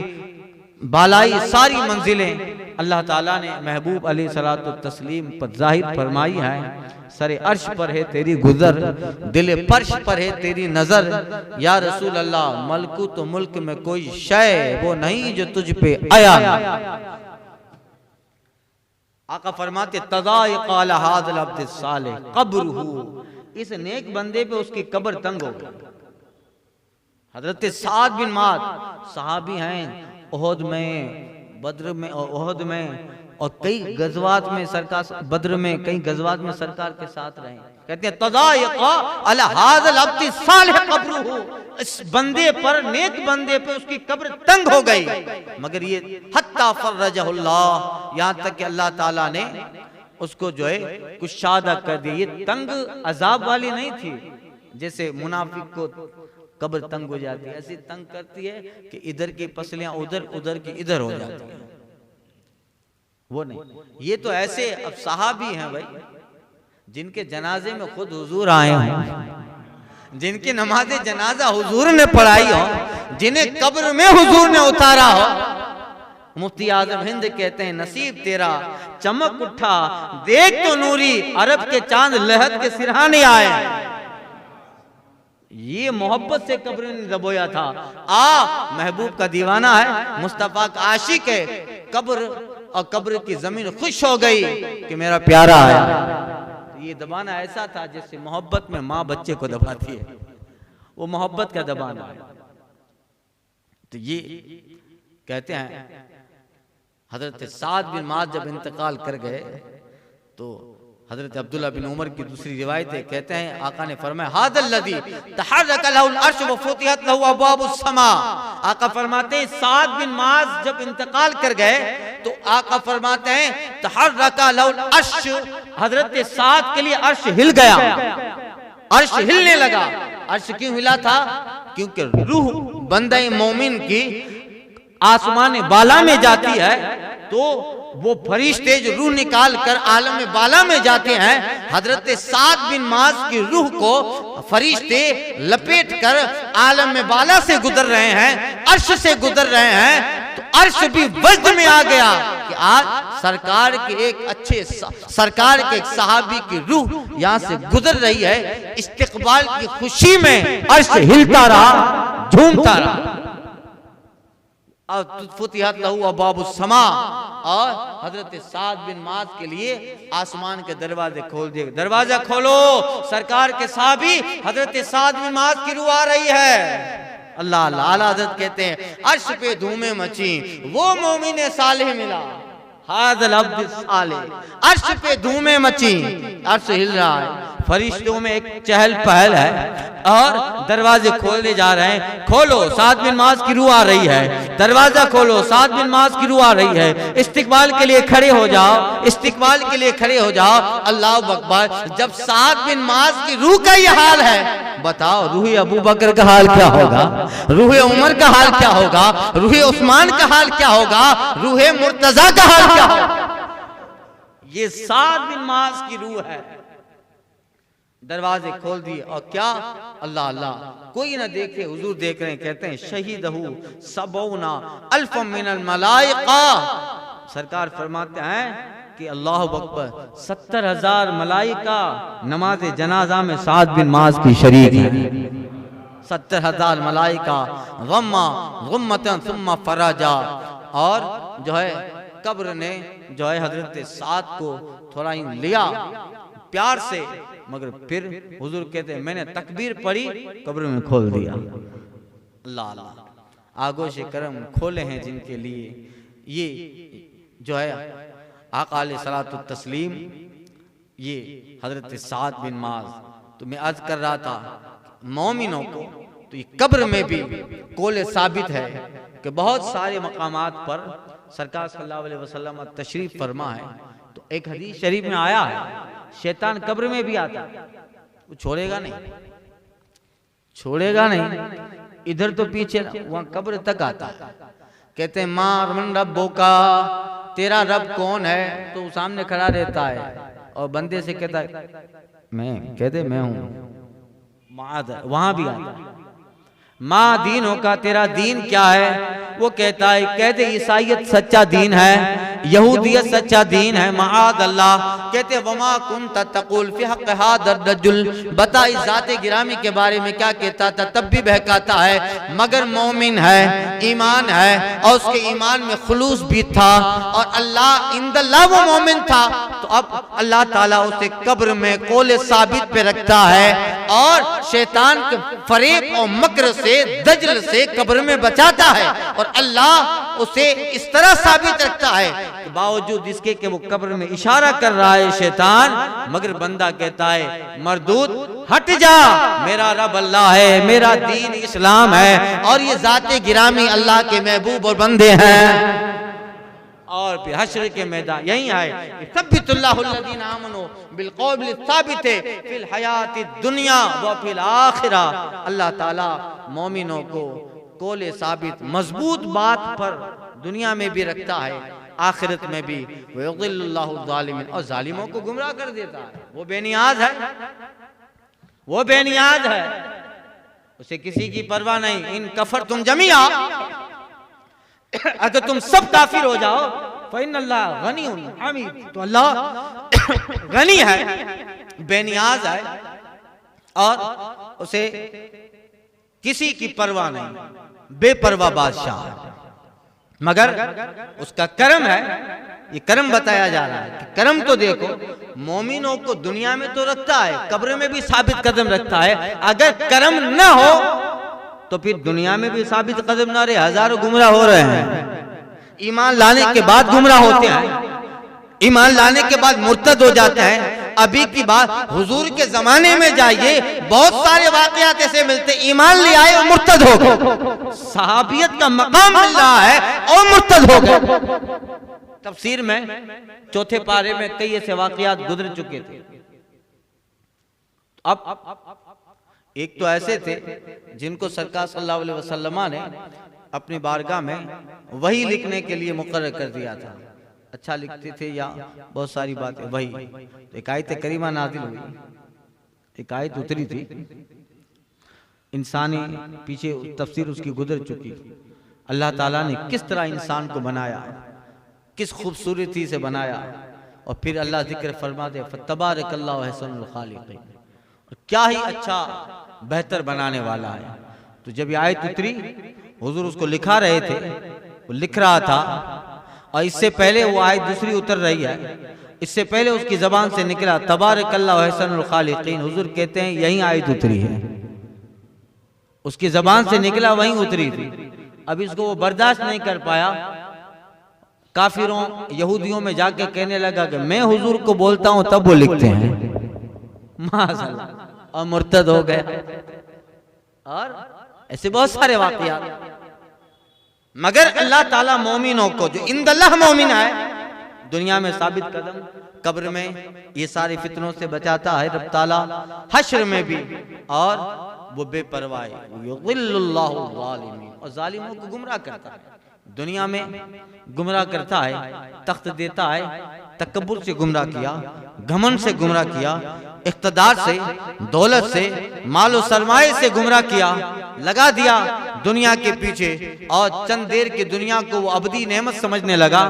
बालाई सारी मंजिलें अल्लाह ताला ने महबूब अलैहिस्सलातु तस्लीम पर जाहिर फरमाई है। सरे अर्श पर है तेरी गुजर, दिल फर्श पर है तेरी नजर। या रसूल अल्लाह मलकूत तो मुल्क में कोई शय वो नहीं जो तुझ पे आया। आका फरमाते तज़ाय क़ाल हाज़िल अब्द सालिह क़ब्रुहु, इस नेक बंदे पे उसकी कब्र तंग हो गई। हजरत साद बिन माज सहाबी हैं, ओहद में, बद्र में, ओहद में और कई गजवात में सरकार, बद्र में कई गजवात में सरकार के साथ रहे। कहते हैं तज़ायक़ा अला हाज़िल अब्द सालिह क़ब्रुहु, इस बंदे पर, नेक बंदे पे उसकी कब्र तंग हो गई। मगर ये हत्ता फर्रजहुल्लाह, यहाँ तक कि अल्लाह ताला ने उसको जो है कुशादा कर दिया। ये तंग अजाब वाली नहीं थी, जैसे मुनाफिक को कब्र तंग हो जाती है, ऐसी तंग करती है कि इधर की पसलियां उधर, उधर की इधर हो जाती है। वो नहीं, ये तो ऐसे अब सहाबी हैं भाई, जिनके जनाजे में खुद हुजूर आए हों, जिनकी नमाज जनाजा हुजूर ने पढ़ाई हो, जिन्हें कब्र में हुजूर ने उतारा हो। मुफ्ती आजम हिंद कहते हैं नसीब तेरा चमक उठा, देख तो नूरी अरब के चांद लहद के सिरहाने आए। ये मोहब्बत से कब्र ने दबोया था। महबूब का दीवाना है, मुस्तफा का आशिक है, कब्र और कब्र की जमीन खुश हो गई कि मेरा प्यारा आया। ये दबाना ऐसा था जैसे मोहब्बत में माँ बच्चे को दबाती है, वो मोहब्बत का दबाना है। तो ये कहते हैं हजरत साद बिन माज जब इंतकाल कर गए तो हजरत अब्दुल्ला बिन उमर की दूसरी रिवायत है, कहते हैं आका ने फरमाया हादल लदी तहर्रक लहुल अर्श व फुतिहत लहु अबवाबुस समा। आका फरमाते हैं साद बिन माज जब इंतकाल कर गए तो आका फरमाते हैं तहर्रक लहुल अर्श, हजरत साद के लिए अर्श हिल गया, अर्श हिलने लगा। अर्श क्यों हिला था? क्योंकि रूह बंदे मोमिन की आसमान बाला में जाती है तो वो फरिश्ते जो रूह निकाल कर आलम में बाला में जाते हैं, हजरत साद बिन माज की रूह को फरिश्ते लपेट कर आलम में बाला से गुजर रहे हैं, अर्श से गुजर रहे हैं। तो अर्श भी वज्द में आ गया कि आज सरकार के एक अच्छे, सरकार के एक सहाबी की रूह यहाँ से गुजर रही है। इस्तिकबाल की खुशी में अर्श हिलता रहा, झूमता रहा। फुतिहत लहु अबवाबुस समा, और हजरत साद बिन माज के लिए आसमान के दरवाजे खोल दिए। दरवाजा खोलो, सरकार के साहबी हजरत साद बिन माज की रूह आ रही है। अल्लाह अल्लाह। आला हजरत कहते हैं अर्श पे धूमें मची, वो मोमिन सालेह मिला, हाज़िल अब्द सालेह। अर्श पे धूमें मची, अर्श हिल रहा है, फरिश्तों में एक चहल पहल है और दरवाजे खोलने जा रहे हैं। खोलो, साद बिन माज की रूह आ रही है। दरवाजा खोलो, साद बिन माज की रूह आ रही है। इस्तिकबाल के लिए खड़े हो जाओ, इस्तिकबाल के लिए खड़े हो जाओ। अल्लाह अकबर। जब साद बिन माज की रूह का ये हाल है, बताओ रूह अबू बकर का हाल क्या होगा, रूह उमर का हाल क्या होगा, रूह उस्मान का हाल क्या होगा, रूह मुर्तजा का हाल क्या होगा। ये साद बिन माज की रूह है। दरवाजे खोल दिए और क्या, अल्लाह अल्लाह, कोई ना देखे, हुजूर देख रहे हैं। कहते हैं शहीदहू सबौना अल्फ मिनल मलाइका। सरकार फरमाते हैं कि अल्लाह अकबर, 70,000 मलाइका नमाज जनाजा में साद बिन माज की शरीक है। 70,000 मलाइका गम्मा गुम्मतन सुम्मा फराजा। और जो है कब्र ने जो है हजरत साद को थोड़ा ही लिया प्यार से, मगर फिर हुजूर कहते हैं मैंने तकबीर पढ़ी, कब्र में खोल दिया। अल्लाह अल्लाह, आगोश करम खोले हैं जिनके लिए। ये जो है आका अलैहिस्सलातु तस्लीम, ये हजरत साद बिन माज। तो मैं अर्ज कर रहा था मोमिनों को तो ये कब्र में भी कौल साबित है कि बहुत सारे मकामात पर सरकार सल्लल्लाहु अलैहि वसल्लम तशरीफ फरमा है। तो एक हदीस शरीफ में आया है शैतान कब्र में भी आता है, वो छोड़ेगा नहीं, छोड़ेगा नहीं, इधर तो पीछे वहां कब्र तक आता है। कहते हैं मां मन रब्बो का, तेरा रब कौन है? तो सामने खड़ा रहता है और बंदे से कहता है मैं, कहते मैं हूं। वहां भी आता है माँ दीनों का, तेरा दीन क्या है? वो कहता है, कहते ईसाइयत सच्चा दीन है, यहूदियत सच्चा दीन है, माद अल्लाह। कहते वमा कुंत तकुल फी हक़ हादर रजुल, बता इस जाते गिरामी के बारे में क्या कहता था, तब भी बहकाता है, मगर मोमिन है, ईमान है और उसके ईमान में खुलूस भी था और अल्लाह इंदल्लाह वो मोमिन था। तो अब अल्लाह ताला उसे कब्र में कौल साबित पे रखता है और शैतान के फरेब और मकर से, दजल से कब्र में बचाता है और अल्लाह उसे इस तरह साबित रखता है कि बावजूद इसके कि वो कब्र में इशारा कर रहा है शैतान, मगर बंदा कहता है मरदूद हट जा, मेरा रब अल्लाह है, मेरा दीन इस्लाम है और ये जाते गिरामी अल्लाह के महबूब और बंदे हैं। और फिर हश्र के मैदान यही आए सब्बितुल्लाहुल्लज़ीना आमनू बिलक़ौलिस साबित फिल हयातिद दुनिया व फिल आखिरा। अल्लाह ताला मोमिनों को कौले साबित मजबूत बात पर दुनिया में भी रखता है, आखिरत में भी। वयुज़िल्लुल्लाहु ज़ालिमीन, और जालिमों को गुमराह कर देता है। वो बेनियाज है, वो बेनियाज है, उसे किसी की परवाह नहीं। इन कफर तुम जमीआ, अगर तुम सब काफिर हो जाओ, फ़इन्नल्लाह गनियुन हमीद, तो अल्लाह गनी है, बेनियाज है और उसे किसी की परवाह नहीं, बेपरवाह बादशाह है। मगर उसका करम है, ये करम बताया जा रहा है कि करम तो देखो, मोमिनों को दुनिया में तो रखता है, कब्र में भी साबित कदम रखता है। अगर करम न हो तो फिर दुनिया में भी साबित कदम ना रहे, हजारों गुमराह हो रहे हैं। ईमान लाने के बाद गुमराह होते हैं, ईमान लाने के बाद मुर्तद हो जाते हैं। अभी की बात हुजूर के जमाने में जाइए, बहुत सारे वाकयात ऐसे मिलते, ईमान ले आए और मुर्तद हो गए, सहाबियत का मकाम मिल रहा है और मुर्तद हो गए। तफसीर में चौथे पारे में कई ऐसे वाकयात गुजर चुके थे। अब एक तो ऐसे थे जिनको सरकार सल्लल्लाहु अलैहि वसल्लम ने अपनी बारगाह में वही लिखने के लिए मुकर्रर कर दिया था। अच्छा लिखते थे या बहुत सारी बातें वही। तो एक आयत करीमा नाज़िल हुई, एक आयत उतरी थी, इंसानी पीछे तफसीर उसकी गुजर चुकी। अल्लाह ताला ने किस तरह इंसान को बनाया, किस खूबसूरती से बनाया, और फिर अल्लाह जिक्र फरमाते फतबारकल्लाहु अहसनुल खालिकीन, क्या ही अच्छा बेहतर बनाने वाला है। तो जब ये आयत उतरी, हुजूर उसको लिखा रहे थे, वो लिख रहा था, और इससे पहले वो आयत दूसरी उतर रही है, इससे पहले उसकी जबान से निकला तबारकल्लाहु अहसनुल खालिकीन। हुजूर कहते हैं यही आयत उतरी है, उसकी जबान से निकला वहीं उतरी थी। अब इसको वो बर्दाश्त नहीं कर पाया, काफिरों यहूदियों में जाके कहने लगा कि मैं हुजूर को बोलता हूं तब वो लिखते हैं, माशाअल्लाह, और मुर्तद हो गए। और ऐसे बहुत सारे वाकयात। मगर अल्लाह ताला मोमिनों को, जो इंदल्लाह मोमिन है, दुनिया में साबित कदम, कब्र में ये सारे फितनों से बचाता है रब ताला, हश्र में भी, और वो बेपरवाह युज़िल्लुल्लाहु ज़ालिमीन, और जालिमों को गुमराह करता है, दुनिया में गुमराह करता है, तख्त देता है, तकब्बुर से गुमराह किया, घमंड से गुमराह किया, इख्तिदार से, दौलत से, मालो सरमाए से गुमराह किया, लगा दिया दुनिया के पीछे, और चंद देर की दुनिया को वो अबदी नेमत समझने लगा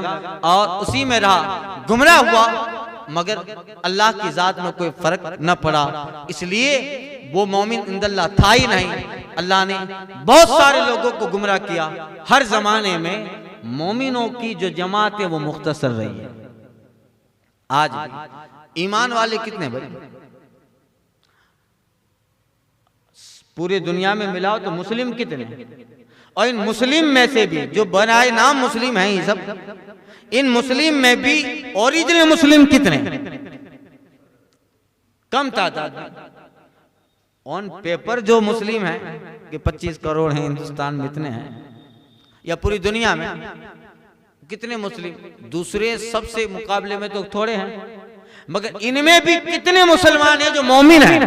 और उसी में रहा, गुमराह हुआ, मगर अल्लाह की जात में कोई फर्क न पड़ा, इसलिए वो मोमिन इंदल्लाह था ही नहीं। अल्लाह ने बहुत सारे लोगों को गुमराह किया। हर जमाने में मोमिनों की जो जमात है वो मुख्तसर रही है। आज ईमान वाले कितने भाई? पूरी दुनिया में मिलाओ तो मुस्लिम कितने? और इन मुस्लिम में से भी जो बनाए नाम मुस्लिम हैं ये सब, इन मुस्लिम में भी ओरिजिनल मुस्लिम कितने? कम तादाद में। ऑन पेपर जो मुस्लिम हैं कि 25 करोड़ हैं हिंदुस्तान में, इतने हैं। या पूरी दुनिया में कितने मुस्लिम? दूसरे सबसे मुकाबले में तो थोड़े हैं, मगर इनमें भी कितने मुसलमान हैं जो मोमिन हैं,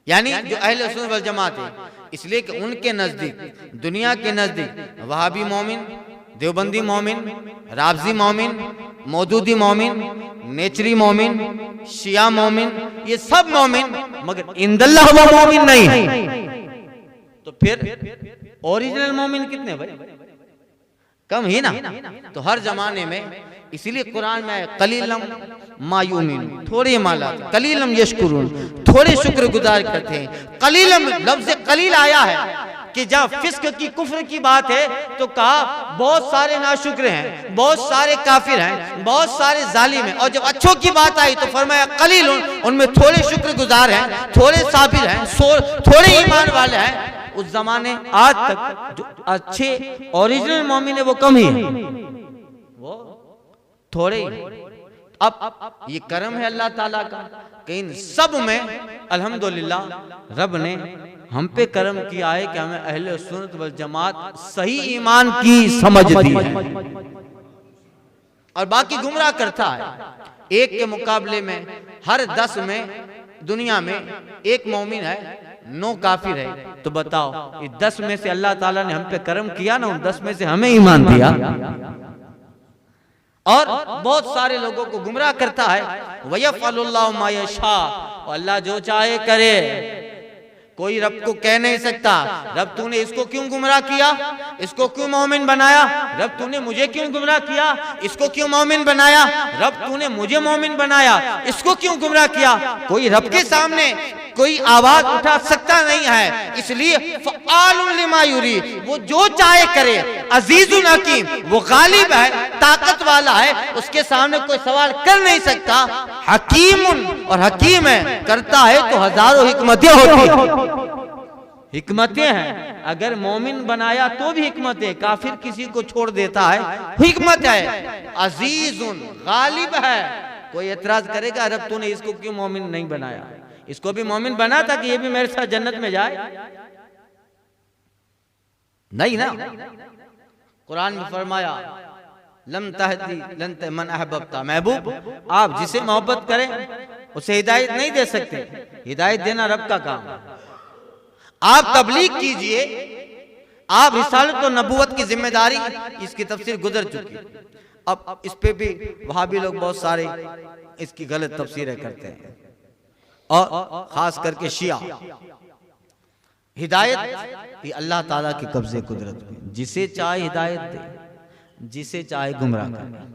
यानी जो अहले सुन्नत वल जमात है। इसलिए कि उनके नजदीक, दुनिया के नजदीक वहाबी मोमिन, देवबंदी मोमिन, राफजी मोमिन, मौदूदी मोमिन, नेचरी मोमिन, शिया मोमिन, ये सब मोमिन, मगर इंदल्लाह वो मोमिन नहीं है। तो फिर ओरिजिनल मोमिन कितने भाई? कम ही ना। तो हर जमाने में, इसीलिए कुरान में कलीलम मायूमिन, थोड़े माला, कलीलम यशकुरून, थोड़े शुक्रगुजार करते हैं। कलीलम लफ्ज़ कलील आया है कि जब फिस्क की, कुफ्र की बात है तो कहा बहुत सारे नाशुक्र हैं, बहुत सारे काफिर हैं, बहुत सारे जालिम हैं। और जब अच्छों की बात आई तो फरमाया कलील, उनमें थोड़े शुक्रगुजार हैं, थोड़े साबिर हैं, थोड़े ईमान वाले हैं। उस जमाने आज तक जो अच्छे ओरिजिनल मोमिन है वो कम ही है, वो थोड़े ही। अब ये करम है अल्लाह ताला का कि इन सब में अल्हम्दुलिल्लाह रब ने हम पे करम किया है कि हमें अहले सुन्नत वल जमात सही ईमान की समझ दी है। और बाकी गुमराह करता है। एक के मुकाबले में हर 10 में दुनिया में एक मोमिन है, 9 काफिर है। तो बताओ, ये 10 में से अल्लाह ताला ने हम पे करम किया ना, उन 10 में से हमें ईमान दिया। और बहुत सारे लोगों को गुमराह करता है। वयफ़अलुल्लाहु मा यशा, अल्लाह जो चाहे करे, कोई रब को कह नहीं सकता रब तूने इसको क्यों गुमराह किया, इसको क्यों मोमिन बनाया, रब तूने मुझे क्यों गुमराह किया, इसको क्यों मोमिन बनाया, रब तूने मुझे मोमिन बनाया, इसको क्यों गुमराह किया। कोई रब के सामने कोई आवाज उठा सकता नहीं है। इसलिए फ़आलुन लिमा युरीद, वो जो चाहे करे। अजीजुन हकीम, वो गालिब है, ताकत वाला है, उसके सामने कोई सवाल कर नहीं सकता। हकीमुन, और हकीम है, करता है तो हजारों हिकमतें होती है। हिकमतें हैं। अगर मोमिन बनाया तो भी हिकमत है, काफिर किसी को छोड़ देता है हिकमत है। अजीजुन, गालिब है। कोई एतराज करेगा रब तूने इसको क्यों मोमिन नहीं बनाया, इसको भी मोमिन बना था कि ये भी मेरे साथ जन्नत में जाए। नहीं ना। कुरान में फरमाया लम तहदी लन मन अहबब्ता, महबूब आप जिसे मोहब्बत करें उसे हिदायत नहीं दे सकते, हिदायत देना रब का काम। आप तबलीग कीजिए, आप रिसालत और नबूवत की जिम्मेदारी, इसकी तफसीर गुजर चुकी। अब इस पे भी वहाबी लोग बहुत सारे इसकी गलत तफसीरें करते हैं, और खास करके शिया। हिदायत ये अल्लाह ताला के कब्जे कुदरत में, जिसे चाहे हिदायत दे, जिसे चाहे गुमराह करे।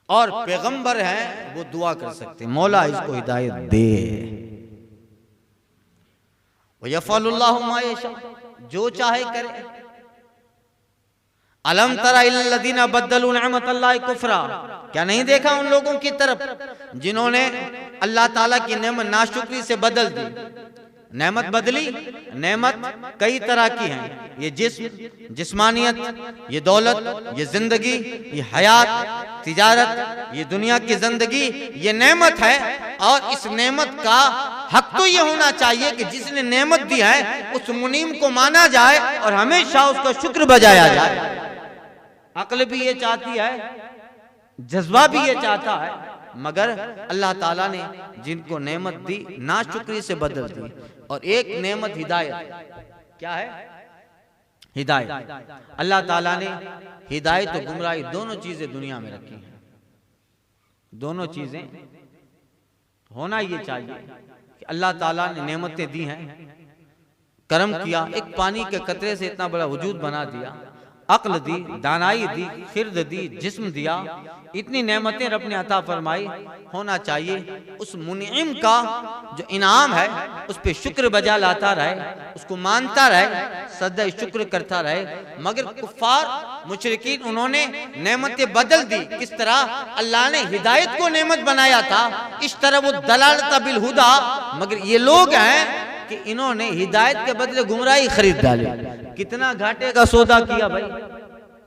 और पैगंबर हैं वो दुआ कर सकते, मौला इसको हिदायत दे। वयफ़अलुल्लाहु मा यशा, जो चाहे करे। अलम तरा इल्लल्लज़ीना बद्दलू निअमतल्लाहि कुफ्रा, क्या नहीं देखा उन लोगों की तरफ जिन्होंने अल्लाह ताला की नेमत नाशुक्री से बदल दी। नेमत बदली, नेमत कई तरह की हैं, ये जिस्म, जिस्मानियत, ये दौलत, ये जिंदगी, ये हयात, तिजारत, ये दुनिया की जिंदगी, ये नेमत है। और इस नेमत का हक तो ये होना चाहिए कि जिसने नेमत दी है उस मुनीम को माना जाए और हमेशा उसका शुक्र बजाया जाए। अक्ल भी ये चाहती है, जज्बा भी ये चाहता है, मगर अल्लाह ताला ने जिनको नेमत दी नाशुक्री से बदल दी। और एक नेमत हिदायत, क्या है हिदायत। अल्लाह ताला ने हिदायत और गुमराही दोनों चीजें दुनिया में रखी हैं। दोनों चीजें होना ये चाहिए कि अल्लाह ताला ने नेमतें दी हैं, करम किया, एक पानी के कतरे से इतना बड़ा वजूद बना दिया, अक्ल दी, दानाई दी, खिर्द दी, जिस्म दिया, इतनी नेमतें रब ने अता फरमाई, होना चाहिए उस मुनइम का जो इनाम है उस पे शुक्र बजा लाता रहे, उसको मानता रहे, सदा शुक्र करता रहे। मगर कुफ्फार मुशरिकीन उन्होंने नेमतें बदल दी। किस तरह? अल्लाह ने हिदायत को नेमत बनाया था, इस तरह वो दलालत बिल हुदा। मगर ये लोग हैं कि इन्होंने हिदायत के बदले गुमराही खरीद डाली। कितना घाटे का सौदा किया भाई,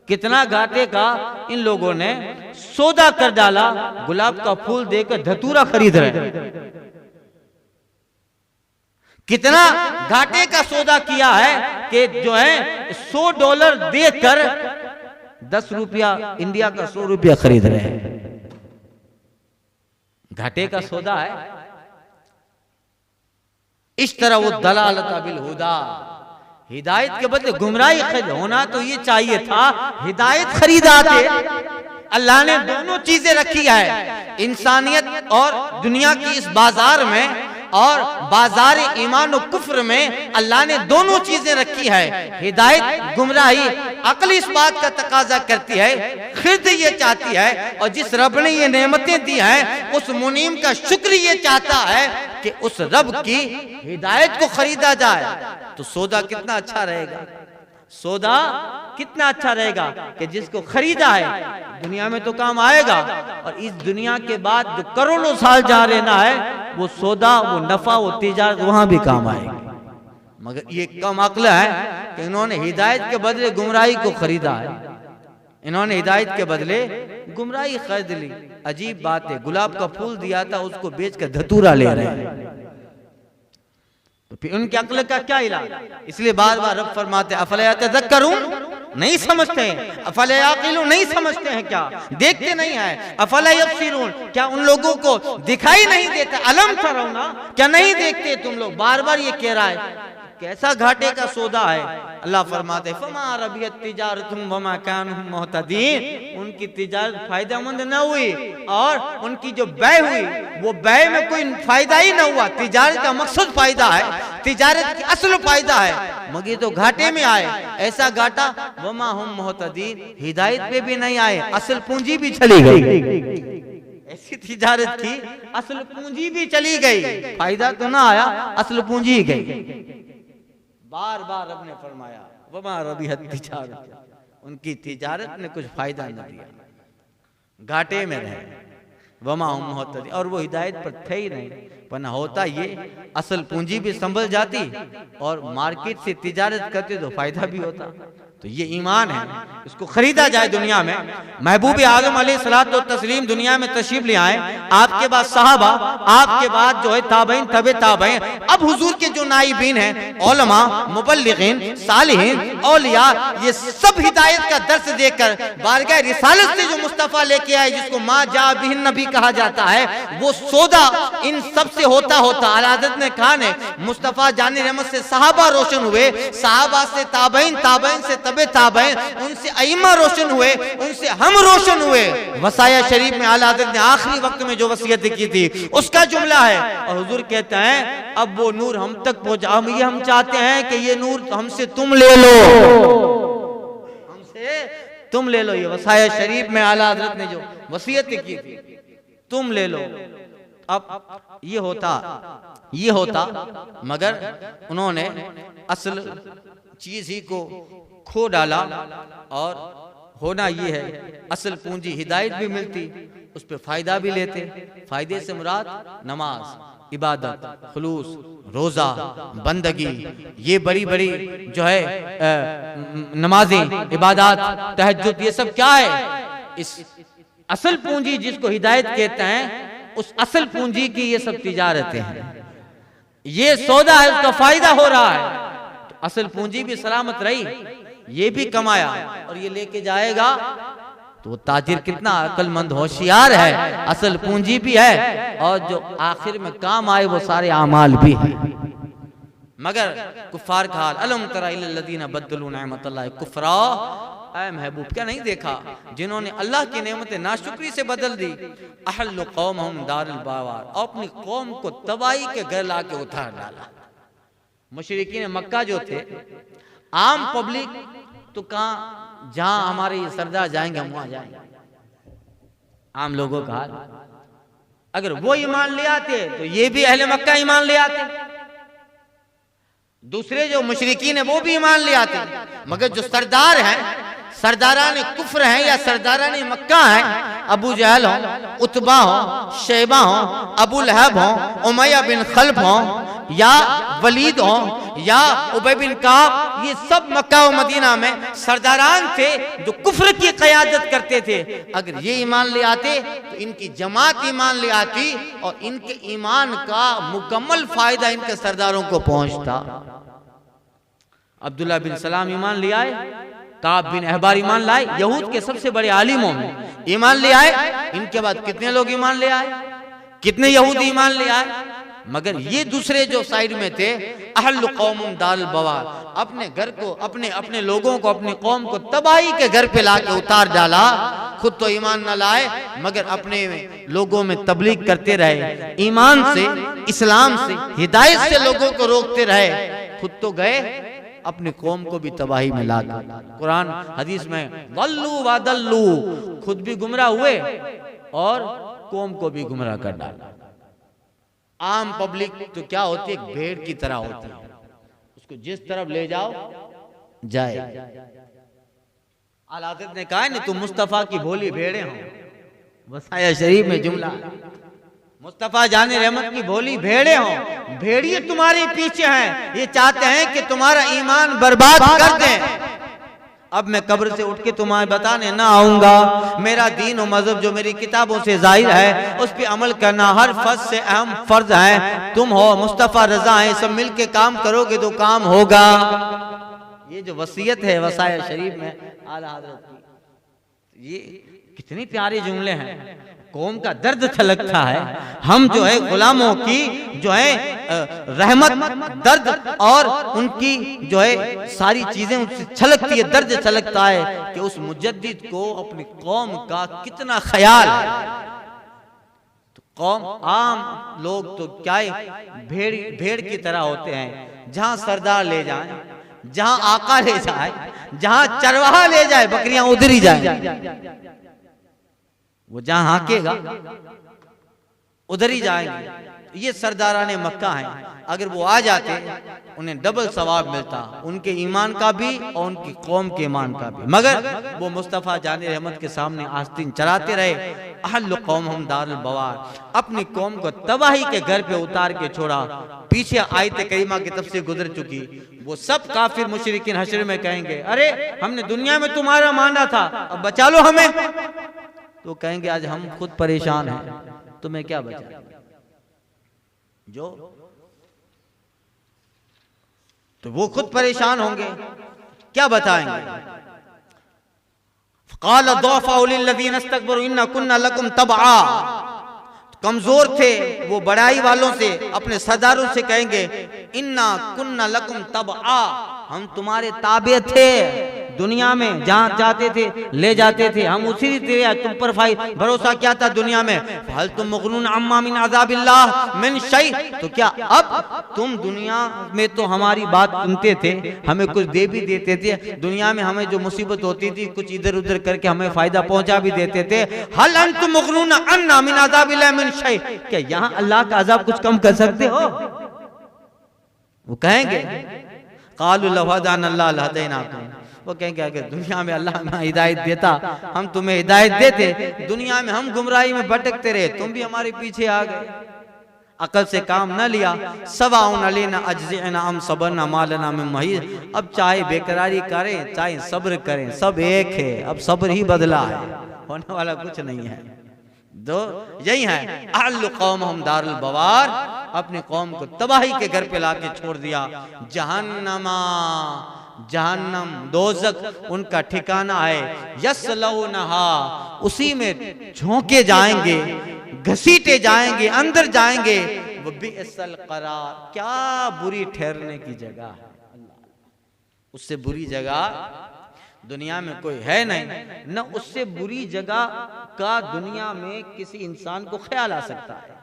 कितना घाटे का इन लोगों ने सौदा कर डाला। गुलाब का फूल देकर धतूरा खरीद रहे हैं। कितना घाटे का सौदा किया है कि जो है $100 देकर 10 रुपया इंडिया का 100 रुपया खरीद रहे हैं। घाटे का सौदा है। इस तरह वो दलालत बिल हुदा, हिदायत के बदले गुमराही खरीद। होना तो ये चाहिए था हिदायत खरीदाते। अल्लाह ने दोनों चीजें रखी है, इंसानियत और दुनिया की इस बाजार में, और बाजार ईमान और कुफ्र में अल्लाह ने दोनों चीजें रखी है। हिदायत, गुमराही। अक्ल इस बात का तकाजा करती है, खिर्द ये चाहती है, और जिस रब ने ये नेमतें दी हैं उस मुनीम का शुक्र ये चाहता है कि उस रब की हिदायत को खरीदा जाए। तो सौदा कितना अच्छा रहेगा, सौदा कितना अच्छा रहेगा कि जिसको खरीदा है दुनिया में तो काम आएगा, और इस दुनिया के बाद जो करोड़ों साल जा रहना है वो सौदा, वो नफा, वो तिजारत वहां भी काम आएगी। मगर ये कम अक्ल है कि इन्होंने हिदायत के बदले गुमराही को खरीदा है। इन्होंने हिदायत के बदले गुमराही खरीद ली। अजीब बात है, गुलाब का फूल दिया था उसको बेचकर धतूरा ले रहे हैं। तो फिर उनके अक्ल का क्या इलाज? इसलिए बार बार रब फरमाते अफला तज़क्करून, नहीं समझते हैं। अफला याक़िलून, नहीं समझते हैं क्या? देखते नहीं है। अफला यबसिरून, क्या उन लोगों को दिखाई नहीं देता? अलम तरौना, क्या नहीं देखते तुम लोग? बार बार ये कह रहा है। कैसा घाटे का सौदा है। अल्लाह फरमाते फमा रबियत तिजारतुहुम वमा कानू मुहतदीन, उनकी तिजारत फायदेमंद न हुई, और उनकी जो बै हुई वो बै में कोई फायदा ही न हुआ। तिजारत का मकसद फायदा है, तिजारत की असल फायदा है, मगर तो घाटे में आए। ऐसा घाटा वमा हुम मुहतदीन, हिदायत पे भी नहीं आए, असल पूंजी भी चली गई। ऐसी तिजारत की असल पूंजी भी चली गई, फायदा तो ना आया, असल पूंजी ही गई। बार बार रब ने फरमाया वमा रबिहत तिजारत, उनकी तिजारत ने कुछ फायदा न दिया, घाटे में रहे। वमा हुम मुहतदीन, और वो हिदायत पर थे ही नहीं। वरना होता ये असल पूंजी भी संभल जाती और मार्केट से तिजारत करते तो फायदा भी होता। तो ये ईमान है, इसको खरीदा जाए दुनिया में। महबूब आज़म अलैहिस्सलातु व तस्लीम दुनिया में तशरीफ ले आए, आपके बाद सहाबा, आपके बाद जो है ताबईन, तबे ताबईन, अब हुजूर के जो नाइबीन हैं, उलमा, मुबल्लिगीन, सालिहीन, औलिया, ये सब हिदायत का दर्स देकर बारगाह रिसालत से जो मुस्तफ़ा लेके आए, जिसको मा जा बिहिन नबी कहा जाता है, वो सौदा इन सब से होता होता अलादत ने कहा ने मुस्तफ़ा जाने रहमत से सहाबा रोशन हुए, सहाबा से ताबईन, ताबईन से तबे ताबईन, उनसे अइम्मा रोशन हुए, उनसे हम रोशन हुए। वसाया शरीफ में आला हज़रत ने आखिरी वक्त में जो वसीयत की थी उसका जुमला है, और हुजूर कहते हैं अब वो नूर हम तक पहुंचा। हम चाहते हैं कि ये नूर हमसे तुम ले लो, हमसे तुम ले लो। ये वसाया शरीफ में आला हज़रत ने जो वसीयत की थी, तुम ले लो। अब ये होता मगर उन्होंने असल चीज ही को खो डाला। और होना ये है असल पूंजी हिदायत भी मिलती, उस पर फायदा भी लेते। फायदे से मुराद नमाज, इबादत, खुलूस, रोजा, बंदगी, ये बड़ी बड़ी जो है नमाजें, इबादत, तहज्जुद, ये सब क्या है? इस असल पूंजी जिसको हिदायत कहते हैं, उस असल पूंजी की ये सब तिजारतें हैं। ये सौदा है, उसका फायदा हो रहा है। तो असल पूंजी भी सलामत रही, ये भी कमाया और ये लेके जाएगा। तो ताजिर कितना अक्लमंद होशियार है, असल पूंजी भी है और जो आखिर में काम आए वो सारे आमाल भी है। मगर कुफ्फार का हाल, अलम तरा इलल लदीना बद्दलू नेमतल्लाहि कुफ्रा, ऐ महबूब क्या नहीं देखा जिन्होंने अल्लाह की नेमतें नाशुक्री से बदल दी। अहल्लु कौमहुम दारुल बावार, अपनी कौम को तबाही के घर लाके उतार डाला। मुशरिकीन मक्का जो थे, आम पब्लिक तो कहाँ जहां हमारे ये सरदार जाएंगे हम वहां जाएंगे। आम लोगों का हाल, अगर वो ईमान ले आते तो ये भी अहले मक्का ईमान ले आते, दूसरे जो मुशरिकीन है वो भी ईमान ले आते। मगर जो सरदार हैं, सरदारान कुफ्र हैं या सरदारान मक्का हैं, अबू जहल हो, उतबा हो, शैबा हो, अबू लहब हो, उमैया बिन खल्फ हो, या वलीद हो, या उबय बिन काब, ये सब मक्का और मदीना में सरदारान थे जो कुफ्र की क़यादत करते थे। अगर ये ईमान ले आते तो इनकी जमात ईमान ले आती और इनके ईमान का मुकम्मल फायदा इनके सरदारों को पहुंचता। अब्दुल्ला बिन सलाम ईमान ले आए, काब बिन अहबार ईमान लाए, यहूद के सबसे बड़े आलिमों में ईमान ले आए। इनके बाद कितने लोग ईमान ले आए, कितने यहूदी ईमान ले आए। मगर ये दूसरे जो साइड में थे, अहल कौम दाल बवार, अपने घर को, अपने अपने लोगों को, अपनी कौम को तबाही के घर पे लाके उतार डाला। खुद तो ईमान न लाए मगर अपने लोगों में तबलीग करते रहे, ईमान से, इस्लाम से, हिदायत से लोगों को रोकते रहे। खुद तो गए, अपनी कौम को भी तबाही में ला दिया। कुरान हदीस में वल्लू वादल्लू, खुद भी गुमराह हुए और कौम को भी गुमराह कर डाला। आम पब्लिक तो क्या होती है, भेड़ की तरह होती है, उसको जिस तरफ ले जाओ जाए। आला हज़रत ने कहा नहीं, तुम मुस्तफा की भोली भेड़े हो, वसाया शरीफ में जुमला, मुस्तफा जाने रहमत की भोली भेड़े हो, भेड़िए तुम्हारे पीछे हैं, ये चाहते हैं कि तुम्हारा ईमान बर्बाद कर दें। अब मैं कब्र से उठ के तुम्हें बताने ना आऊंगा, मेरा दीन और मजहब जो मेरी किताबों से जाहिर है उस पे अमल करना हर फर्ज से अहम फर्ज है। तुम हो मुस्तफा रजा है, सब मिलके काम करोगे तो काम होगा। ये जो वसीयत है वसाया शरीफ में आला हज़रत की, ये कितनी प्यारे जुमले हैं, कौम का दर्द छलकता है। हम जो है गुलामों की जो है रहमत, दर्द और उनकी जो है सारी चीजें उनसे छलकती है, दर्द छलकता है कि उस मुजद्दिद को अपनी कौम का कितना ख्याल है। तो कौम, आम लोग तो क्या है, भेड़ की तरह होते हैं, जहां सरदार ले जाए, जहां आका ले जाए, जहां चरवाहा ले जाए, बकरियां उधर ही जाए, वो जहां हाकेगा उधर ही जाएंगे। ये सरदाराने मक्का हैं, अगर वो आ जाते उन्हें डबल सवाब मिलता, उनके ईमान का भी और उनकी कौम के ईमान का भी। मगर वो मुस्तफ़ा जाने रहमत के सामने आस्तीन चलाते रहे। अहल कौम हम दारुल बवार, अपनी कौम को तबाही के घर पे उतार के छोड़ा। पीछे आयत करीमा की तफसीर गुजर चुकी, वो सब काफिर मुशरिकीन हश्र में कहेंगे, अरे हमने दुनिया में तुम्हारा माना था, अब बचा लो हमें। तो कहेंगे आज हम खुद परेशान हैं, तुम्हें क्या बचा जो, तो वो खुद परेशान होंगे, क्या बताएंगे। क़ाल दुअफ़ाउ लिल्लज़ीना इस्तकबरू इन्ना कुन्ना लकुम तबआ, कमजोर थे वो बड़ाई वालों से, अपने सरदारों से कहेंगे, इन्ना कुन्ना लकुम तबआ, हम तुम्हारे ताबे थे, दुनिया में जहाँ चाहते थे ले जाते थे, हम उसी तरह तुम पर भरोसा क्या था दुनिया में। हल तुम मुग़नुन अम्मा मिन अज़ाबिल्लाह मिन शै, तो क्या अब तुम दुनिया में तो हमारी बात सुनते थे, हमें कुछ दे भी देते थे, दुनिया में हमें जो मुसीबत होती थी कुछ इधर उधर करके हमें फायदा पहुंचा भी देते थे। हल अंतुम मुग़नुन अन्ना मिन अज़ाबिल्लाह मिन शै, क्या यहाँ अल्लाह का अज़ाब कुछ कम कर सकते हो। वो कहेंगे क़ालू लौ हदाना अल्लाह लहदैनाकुम, वो कहेंगे अगर दुनिया में अल्लाह हमें हिदायत देता हम तुम्हें हिदायत देते, दुनिया में हम गुमराही में भटकते रहे, तुम भी हमारे पीछे आ गए, अकल से काम न लिया। सवाउन अलैना अजज़िना अम सबरना मा लना मिन महीज़, अब चाहे बेकरारी करें चाहे सब्र करें सब एक है, अब सब्र ही बदला है, होने वाला कुछ नहीं है। दो यही है अहल कौम हम दारुल बवार, अपनी कौम को तबाही के घर पे लाके छोड़ दिया। जहन्नमा, जहन्नम दोज़ख उनका ठिकाना है, यस्लौनहा, उसी में झोंके जाएंगे, घसीटे जाएंगे, अंदर जाएंगे। वो बिअसल करार, क्या बुरी ठहरने की जगह है, उससे बुरी जगह दुनिया में कोई है नहीं, न उससे बुरी जगह का दुनिया में किसी इंसान को ख्याल आ सकता है।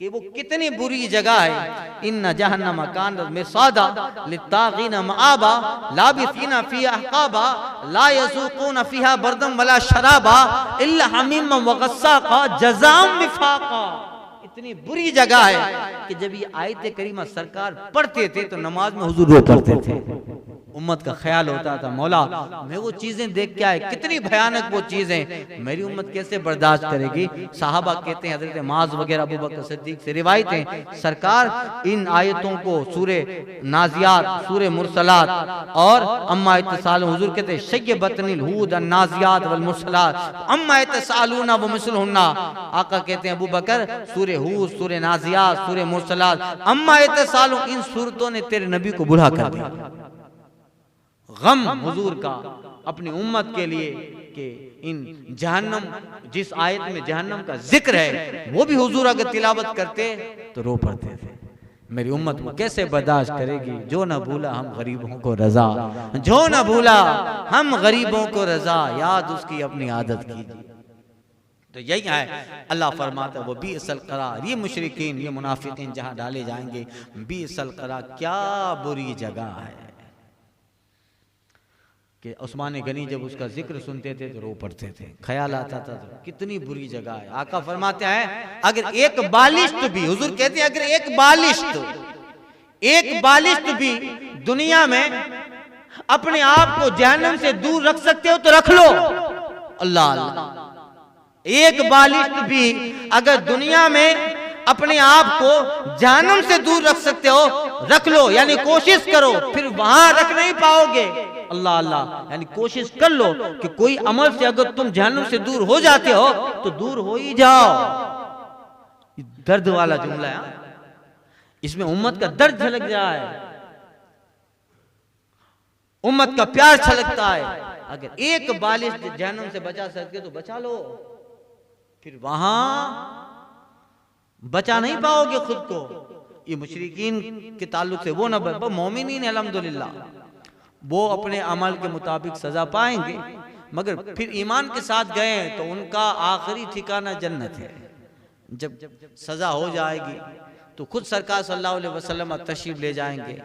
कि वो कितनी बुरी जगह है। इन्ना जहन्नम कानत मिर्सादा लित्तागीना मआबा लाबिसीना फीहा अहकाबा ला यज़ूक़ूना फीहा बर्दन वला शराबा इल्ला हमीमन व गस्साक़ा जज़ाअन विफ़ाक़ा। इतनी बुरी जगह है कि जब ये आयत करीमा सरकार पढ़ते थे तो नमाज में हुजूर रो पढ़ते थे। उम्मत का ख्याल होता था, मौला मैं वो चीजें देख के आए, कितनी भयानक वो चीजें, मेरी उम्मत कैसे बर्दाश्त करेगी। साहबा कहते हैं, हजरत माज वगैरह अबू बकर सिद्दीक से रिवायत है, सरकार इन आयतों को सूरे नाजियात, सूरे मुरसलात और अम्मा इत्तसालून, हुजूर कहते हैं शय्यबतनिल हूद अन्नाजियात वल मुरसलात अम्मा इत्तसालूना व मिसलहुन्ना। आका कहते हैं अबू बकर सूरे हूद, सूरे नाजियात, सूरे मुरसलात, अम्मा इत्तसालून, इन सूरतों ने तेरे नबी को बुढ़ा कर दिया। गम हुजूर का अपनी उम्मत के लिए कि इन जहन्नम, जिस आयत में जहन्नम का जिक्र है वो भी हुजूर अगर तिलावत करते तो रो पड़ते थे। मेरी उम्मत को कैसे बर्दाश्त करेगी। जो न भूला हम गरीबों को रजा, जो न भूला हम गरीबों को रजा, याद उसकी अपनी आदत कीजिए। तो यही है, अल्लाह फरमाता है वो बीअसल करार, ये मुशरिकीन, ये मुनाफिकीन जहां डाले जाएंगे, बीअसल करार, क्या बुरी जगह है। कि उस्मान गनी जब उसका जिक्र सुनते थे तो रो पड़ते थे, ख्याल आता था तो कितनी बुरी जगह है। आका फरमाते हैं अगर एक बालिश्त भी, हुजूर कहते हैं अगर एक बालिश्त भी दुनिया में अपने आप को जहन्नम से दूर रख सकते हो तो रख लो। अल्लाह अल्लाह, एक बालिश्त भी अगर दुनिया में अपने आप को जहन्नम से दूर रख सकते हो रख लो, यानी कोशिश करो, फिर वहां रख नहीं पाओगे। अल्लाह अल्लाह, यानी कोशिश कर लो कि कोई अमल से अगर तुम जहन्नम से दूर हो जाते हो तो दूर हो ही जाओ। दर्द वाला जुमला है, इसमें उम्मत का दर्द झलक जाए, उम्मत का प्यार छलकता है। अगर एक बालिश जहन्नम से बचा सकते तो बचा लो, फिर वहां बचा नहीं पाओगे खुद को। ये मुशरिकीन के ताल्लुक से वो न मोमिनीन अल्हम्दुलिल्लाह, वो अपने अमल के मुताबिक सजा पाएंगे, मगर फिर ईमान के साथ गए तो उनका आखिरी ठिकाना जन्नत है। जब सजा हो जाएगी तो खुद सरकार सल्लल्लाहु अलैहि वसल्लम तशरीफ ले जाएंगे,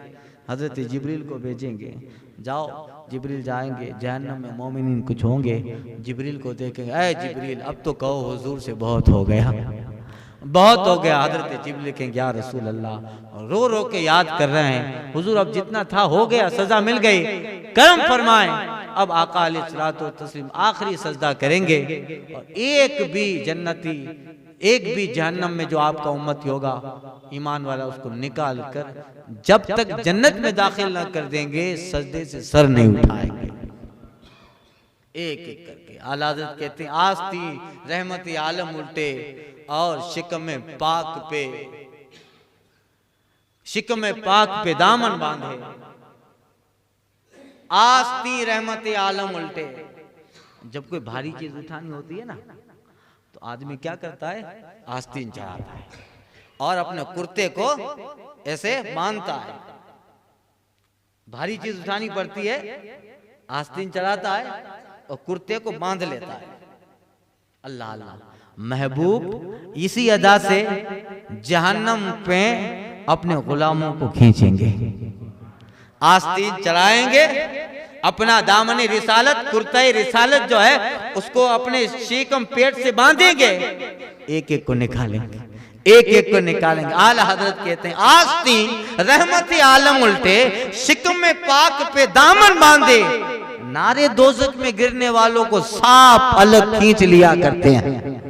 हजरत जिब्रील को भेजेंगे, जाओ जिब्रील जाएंगे जहन्नम में, मोमिनीन कुछ होंगे, जिब्रील को देखेंगे, ऐ जिब्रील अब तो कहो हुजूर से बहुत हो गया, बहुत हो गया। हजरत जिब्रील कहेंगे या रसूल अल्लाह, रो रो के याद कर रहे हैं हुजूर अब जितना था हो गया, सजा मिल गई, करम फरमाएं। अब आका अलैहिस्सलातु वस्सलाम आखिरी सजदा करेंगे और एक भी जन्नती, एक भी जहन्नम में जो आपका उम्मती होगा ईमान वाला, उसको निकाल कर जब तक जन्नत में दाखिल न कर देंगे सजदे से सर नहीं उठाएंगे, एक एक करके। आला हज़रत कहते हैं आस्ती रहमती आलम उल्टे और शिकम पाक पे दामन बांधे, आस्ती रहमती आलम उल्टे। जब कोई भारी चीज उठानी होती है ना तो आदमी क्या करता है, आस्तीन चढ़ाता है और अपने कुर्ते को ऐसे बांधता है। भारी चीज उठानी पड़ती है, आस्तीन चढ़ाता है और कुर्ते को बांध लेता है। अल्लाह अल्लाह, महबूब इसी अदा से जहन्नम पे अपने गुलामों को खींचेंगे, आस्तीन चढ़ाएंगे, अपना दामने रिसालत, कुर्ता रिसालत जो है उसको अपने शीकम पेट से बांधेंगे, एक एक को निकालेंगे, एक एक को निकालेंगे। आला हजरत कहते हैं आस्तीन रहमती आलम उल्टे, शिकम में पाक पे दामन बांधे, नारे दोज़ख में गिरने वालों को सांप अलग खींच लिया करते हैं,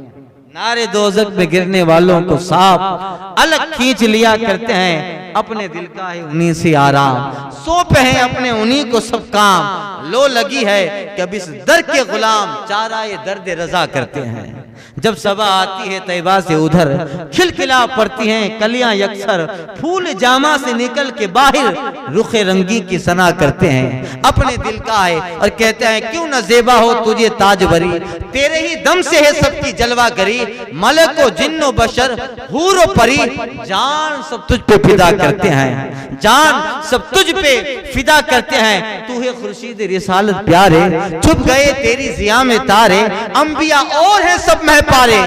नारे दोज़ख में गिरने वालों को सांप अलग खींच लिया करते हैं। अपने दिल का है उन्हीं से आराम, सौंपे हैं अपने उन्हीं को सब काम, लो लगी है कि अब इस दर के गुलाम चारा ये दर्द रजा करते हैं। जब सबा आती है तैबा से उधर, खिलखिला पड़ती हैं कलियां यकसर, फूल जामा से निकल के बाहर रुखे रंगी की सना करते हैं। अपने दिल का है और कहते हैं क्यों न ज़ेबा हो तुझे ताज भरी, तेरे ही दम से है सबकी जलवा करी, मलक व जिन्नो बशर हूर व परी, जान सब तुझ पे फिदा करते हैं, जान सब तुझ पे फिदा करते हैं। तू है खुर्शीद रिसालत प्यारे, छुप गए तेरी जिया में तारे, अंबिया और है सब पारे,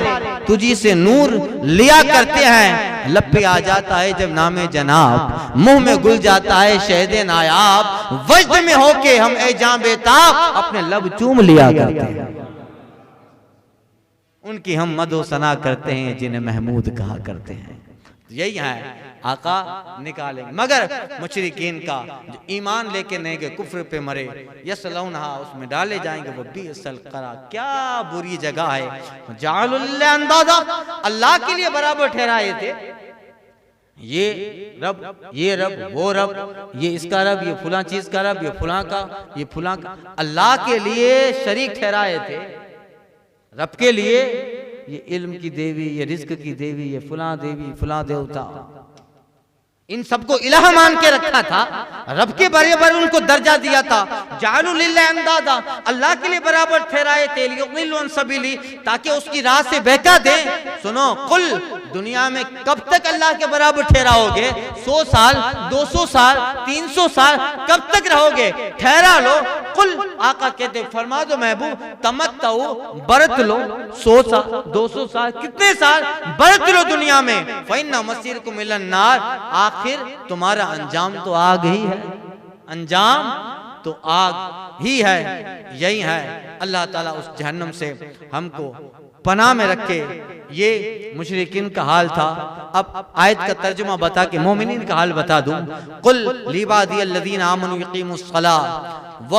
तुझी से नूर लिया करते हैं। लब पे आ जाता है जब नामे जनाब, मुंह में घुल जाता है शहद नायाब। वजद में होके हम ए जां बेताब अपने लब चूम लिया करते हैं। उनकी हम मदो सना करते हैं जिन्हें महमूद कहा करते हैं। यही है आका निकालेंगे। मगर मुशरिकीन का जो ईमान लेके नहीं गए, कुफ्र पे मरे, यसलौनहा उसमें डाले जाएंगे वो बिअसल करार, क्या बुरी जगह है। जालुल्लाह अंदाजा, अल्लाह के लिए बराबर ठहराए थे। ये रब वो रब, ये इसका रब, ये फुला चीज का रब, ये फुला का, ये फुला का, अल्लाह के लिए शरीक ठहराए थे। रब के लिए ये इल्म की देवी, ये रिज्क की देवी, ये फुला देवी, फुला देवता, इन सबको इलाह मान के रखा था। रब के बराबर उनको दर्जा दिया था। जालू लिल्लाह अंदादा, अल्लाह के लिए बराबर ठहराए थे। लियुदिल्लु अन सबीली, ताकि उसकी राह से बहका दे। सुनो, कुल दुनिया में कब तक अल्लाह के बराबर ठहराओगे? 100 साल, 200 साल, 300 साल, कब तक रहोगे? ठहरा लो। कुल आका कहते, फरमा दो महबूब, तमत्तऊ, बरत लो। 100 साल, 200 साल, कितने साल बरत लो दुनिया में। फइन्ना मसीरकुम इलन नार, आखिर तुम्हारा अंजाम तो आग ही है। अंजाम तो आग ही है। यही है। अल्लाह ताला उस जहन्नम से हमको पनाह में रखे। ये मुशरिकीन का हाल था। अब आयत का तर्जुमा बता के मोमिनीन का हाल बता दूं। कुल लिबादियल्लज़ीना आमनू यक़ीमुस्सलाह व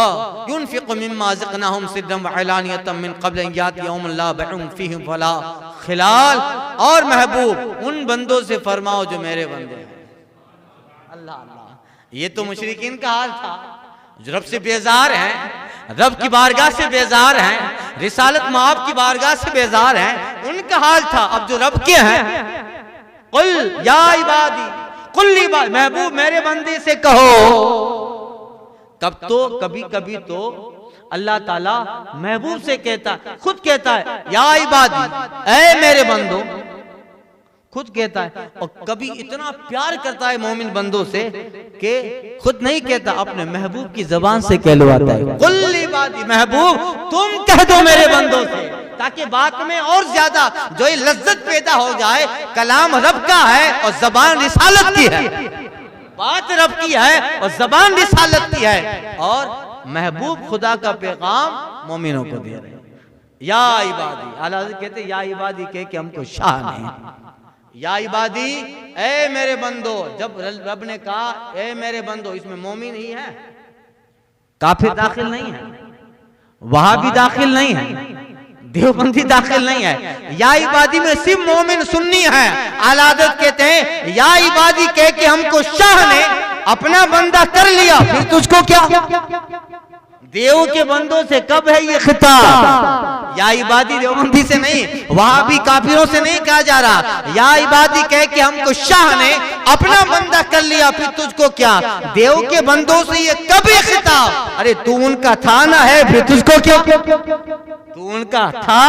युनफ़िक़ू मिम्मा रज़क़नाहुम सिर्रन व अलानियतन मिन क़ब्ल अन यातिया यौमुन ला बैउन फ़ीहि वला ख़िलाल। और महबूब उन बंदों से फरमाओ जो मेरे बंदे हैं। अल्लाह अल्लाह, ये तो मुशरिकीन का हाल था जो रब से बेजार हैं, रब की बारगाह से बेजार हैं, रिसालत माब की बारगाह से बेजार हैं। उनका हाल था। अब जो रब के हैं, कुल या इबादी, कुल इबादी, महबूब मेरे बंदे से कहो। तब तो कभी कभी तो अल्लाह ताला महबूब से कहता, खुद कहता है या इबादी, ऐ मेरे बंदो, खुद कहता है। और कभी इतना प्यार करता है मोमिन बंदों से कि खुद नहीं कहता, अपने महबूब की जबान से कहलवाता है। कुल इबादी, महबूब तुम कह दो मेरे बंदों से, ताकि बात में और ज्यादा जो ये लज्जत पैदा हो जाए। कलाम रब का है और जबान रिसालत की है। बात रब की है और जबान रिसालत की है। और महबूब खुदा का पैगाम मोमिनों को दे रहे हैं। या इबादी, आला कहते या इबादी कह के हमको शाह नहीं। या इबादी, ए मेरे बंदो। जब रब ने कहा ए मेरे बंदो, इसमें मोमिन ही है, काफिर दाखिल नहीं है, वहाबी दाखिल नहीं है, देवबंदी दाखिल नहीं है। या इबादी में सिर्फ मोमिन सुन्नी है। आलादत कहते हैं या इबादी कह के हमको शाह ने अपना बंदा कर लिया, फिर तुझको क्या? देव के बंदों से कब है ये खिताब? या इबादी देवबंदी से नहीं, वहां भी काफिरों से नहीं कहा जा रहा। या इबादी कह के हमको शाह ने अपना बंदा कर लिया, फिर तुझको क्या? देव के बंदों से ये कब ये खिताब? अरे तू उनका था ना है, फिर तुझको क्या? तू उनका था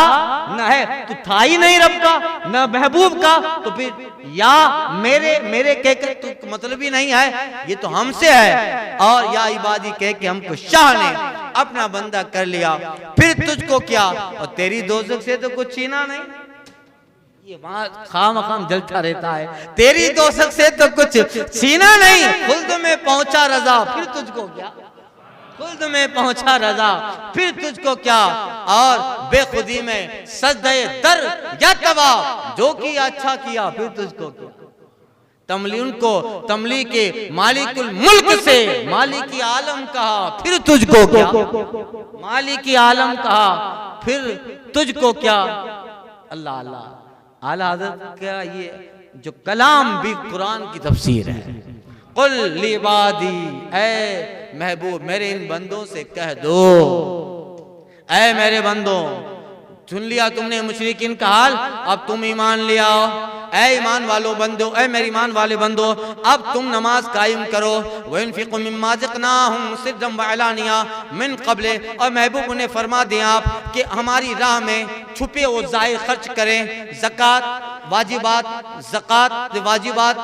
ना है, तू था ही नहीं रब का ना महबूब का, तो फिर या मेरे कहकर तू मतलब ही नहीं है। ये तो हमसे है। और या इबादी कह के हमको शाह ने अपना बंदा कर लिया, फिर तुझको क्या? और तेरी दोज़ख से तो कुछ छीना नहीं। ये वहां खाम जलता रहता है। तेरी दोज़ख से तो कुछ छीना नहीं। खुल्द में पहुंचा रजा, फिर तुझको क्या? खुल्द में पहुंचा रजा, फिर तुझको क्या? और बेखुदी में सजदे दर या तवा, जो किया अच्छा किया, फिर तुझको क्या? तमली उनको तमली के मालिकुल मुल्क से मालिकी आलम कहा, फिर तुझको क्या? मालिकी आलम कहा, फिर तुझको क्या? अल्लाह अल्लाह। आला हज़रत का ये जो कलाम भी कुरान की तफसीर है। कुल लिबादी, ऐ महबूब मेरे इन बंदों से कह दो, ऐ मेरे बंदों, सुन लिया तुमने मुशरिकीन का हाल, अब तुम ईमान ले आओ। ऐ ईमान वालो बंदो, ऐ मेरे ईमान वाले बंदो, अब तुम नमाज कायम करो। वइन्फिकू मिम्मा ज़क़नाहुम सिर्रन व अलानिया मिन क़ब्ल, और महबूब उन्हें फरमा दें आप कि हमारी राह में छुपे और ज़ाहिर खर्च करें। ज़कात वाजिबात, ज़कात वाजिबात,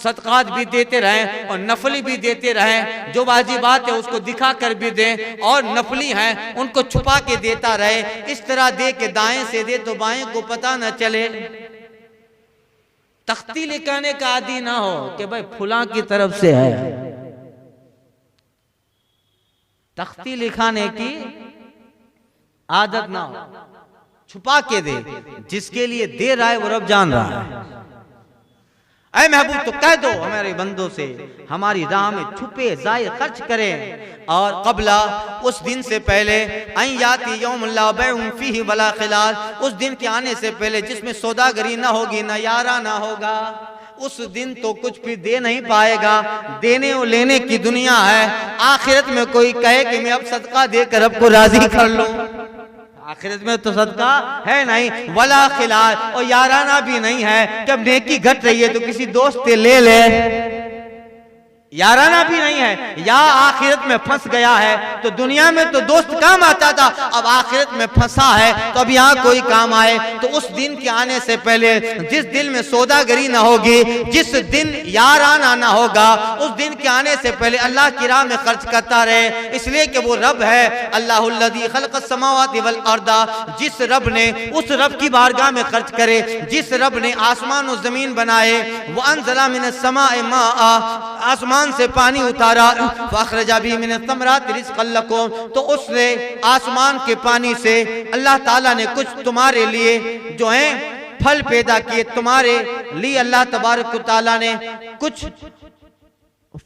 सदक़ात भी देते रहें और नफली भी देते रहें। जो वाजिबात है उसको दिखा कर भी दें और नफली हैं उनको छुपा के देता रहे। इस तरह दे के दाएं से दे तो बाएं को पता न चले। तख्ती लिखाने का आदी ना हो कि भाई फुला की तरफ से है। तख्ती लिखाने की आदत ना हो, छुपा के दे। जिसके लिए दे रहा है वो रब जान रहा है। ऐ महबूब तो कह दो हमारे बंदों से हमारी राह में छुपे ज़ाहिर खर्च करें। और कबला, उस दिन से पहले, अय्याती यौम ला बैउन फीही वला खिलाल, उस दिन के आने से पहले जिसमें सौदागरी ना होगी, ना यारा ना होगा। उस दिन तो कुछ भी दे नहीं पाएगा। देने और लेने की दुनिया है। आखिरत में कोई कहे कि मैं अब सदका देकर रब को राजी कर लूं, आखिरत में तो सदका है नहीं। वला खिलाल, और याराना भी नहीं है। जब नेकी घट रही है तो किसी दोस्त से ले ले, याराना भी नहीं है। या आखिरत में फंस गया है तो दुनिया में तो दोस्त काम आता था, अब आखिरत में फंसा है तो अब यहाँ कोई काम आए। तो उस दिन के आने से पहले, जिस दिल में सौदागरी ना होगी, जिस दिन याराना ना होगा, उस दिन के आने से पहले अल्लाह की राह में खर्च करता रहे। इसलिए कि वो रब है अल्लाहुल्लज़ी खलक़स समावाति वल अर्दा, जिस रब ने, उस रब की बारगाह में खर्च करे जिस रब ने आसमान और जमीन बनाए। वो अनज़ला मिनस समाए माआ, आसमान से पानी उतारा। फ़अख़रजा बिही मिनस समराति रिज़्क़न लकुम, तो उसने आसमान के पानी से अल्लाह ताला ने कुछ तुम्हारे लिए जो है फल पैदा किए। तुम्हारे लिए अल्लाह तबारक व तआला ने कुछ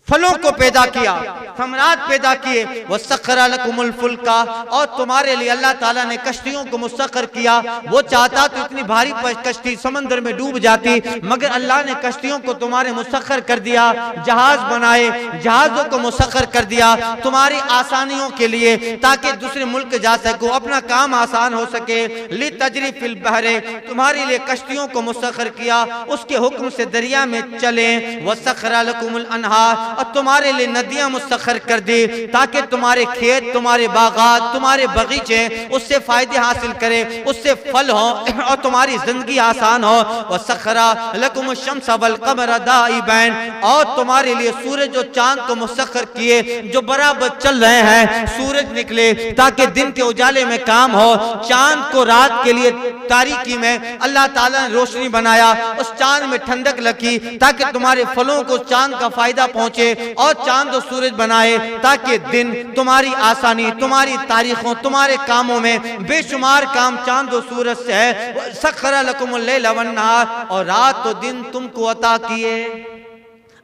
फलों को पैदा किया, समरात पैदा किए। वह सखरा लकुमुल फुल्का, और तुम्हारे लिए अल्लाह ताला ने कश्तियों को मुसख्खर किया। वो चाहता तो इतनी भारी कश्ती समंदर में डूब जाती, मगर अल्लाह ने कश्तियों को तुम्हारे मुसख्खर कर दिया। जहाज बनाए, जहाजों को मुसख्खर कर दिया तुम्हारी आसानियों के लिए, ताकि दूसरे मुल्क जा सको, अपना काम आसान हो सके। ली तजरी फिल बहरे, तुम्हारे लिए कश्तियों को मुसख्खर किया, उसके हुक्म से दरिया में चले। वह सखरा लकुमुल अनहार, और तुम्हारे लिए नदियां मुसख्खर कर दी, ताकि तुम्हारे खेत, तुम्हारे बागात, तुम्हारे बगीचे उससे फायदे हासिल करें, उससे फल हो और तुम्हारी जिंदगी आसान हो। और सखरा लकुम शम्स वल कमर दाइबैन, और तुम्हारे लिए सूरज और चांद को मुसख्खर किए जो बराबर चल रहे हैं। सूरज निकले ताकि दिन के उजाले में काम हो, चांद को रात के लिए तारीकी में अल्लाह ताला ने रोशनी बनाया। उस चांद में ठंडक लगी ताकि तुम्हारे फलों को चांद का फायदा पहुंचे। और चांद और सूरज बनाए ताकि दिन तुम्हारी आसानी, तुम्हारी तारीखों, तुम्हारे कामों में बेशुमार काम चांद और सूरज से है। सखरा लकुमुल लैला वन नहार, और रात तो दिन तुमको अता किए।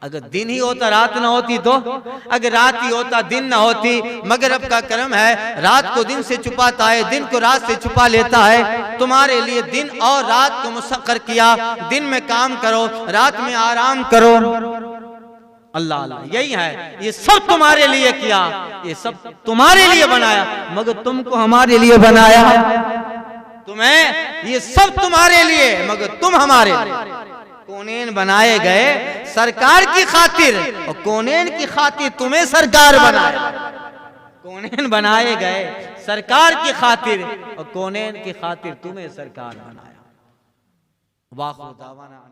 अगर दिन ही होता रात ना होती, तो अगर रात ही होता दिन ना होती, मगर रब का करम है रात को दिन से छुपाता है, दिन को रात से छुपा लेता है। तुम्हारे लिए दिन और रात को मुसख्खर किया। दिन में काम करो, रात में आराम करो। अल्लाह अल्लाह, यही है, ये सब तुम्हारे लिए किया, ये सब तुम्हारे लिए बनाया, मगर तुमको हमारे लिए बनाया। तुम्हें ये सब तुम्हारे लिए, मगर तुम हमारे लिए। कौनेन बनाए गए सरकार की खातिर, और कौनेन की खातिर तुम्हें सरकार बनाया। कौनेन बनाए गए सरकार की खातिर, और कौनेन की खातिर तुम्हें सरकार बनाया। वाह दावाना।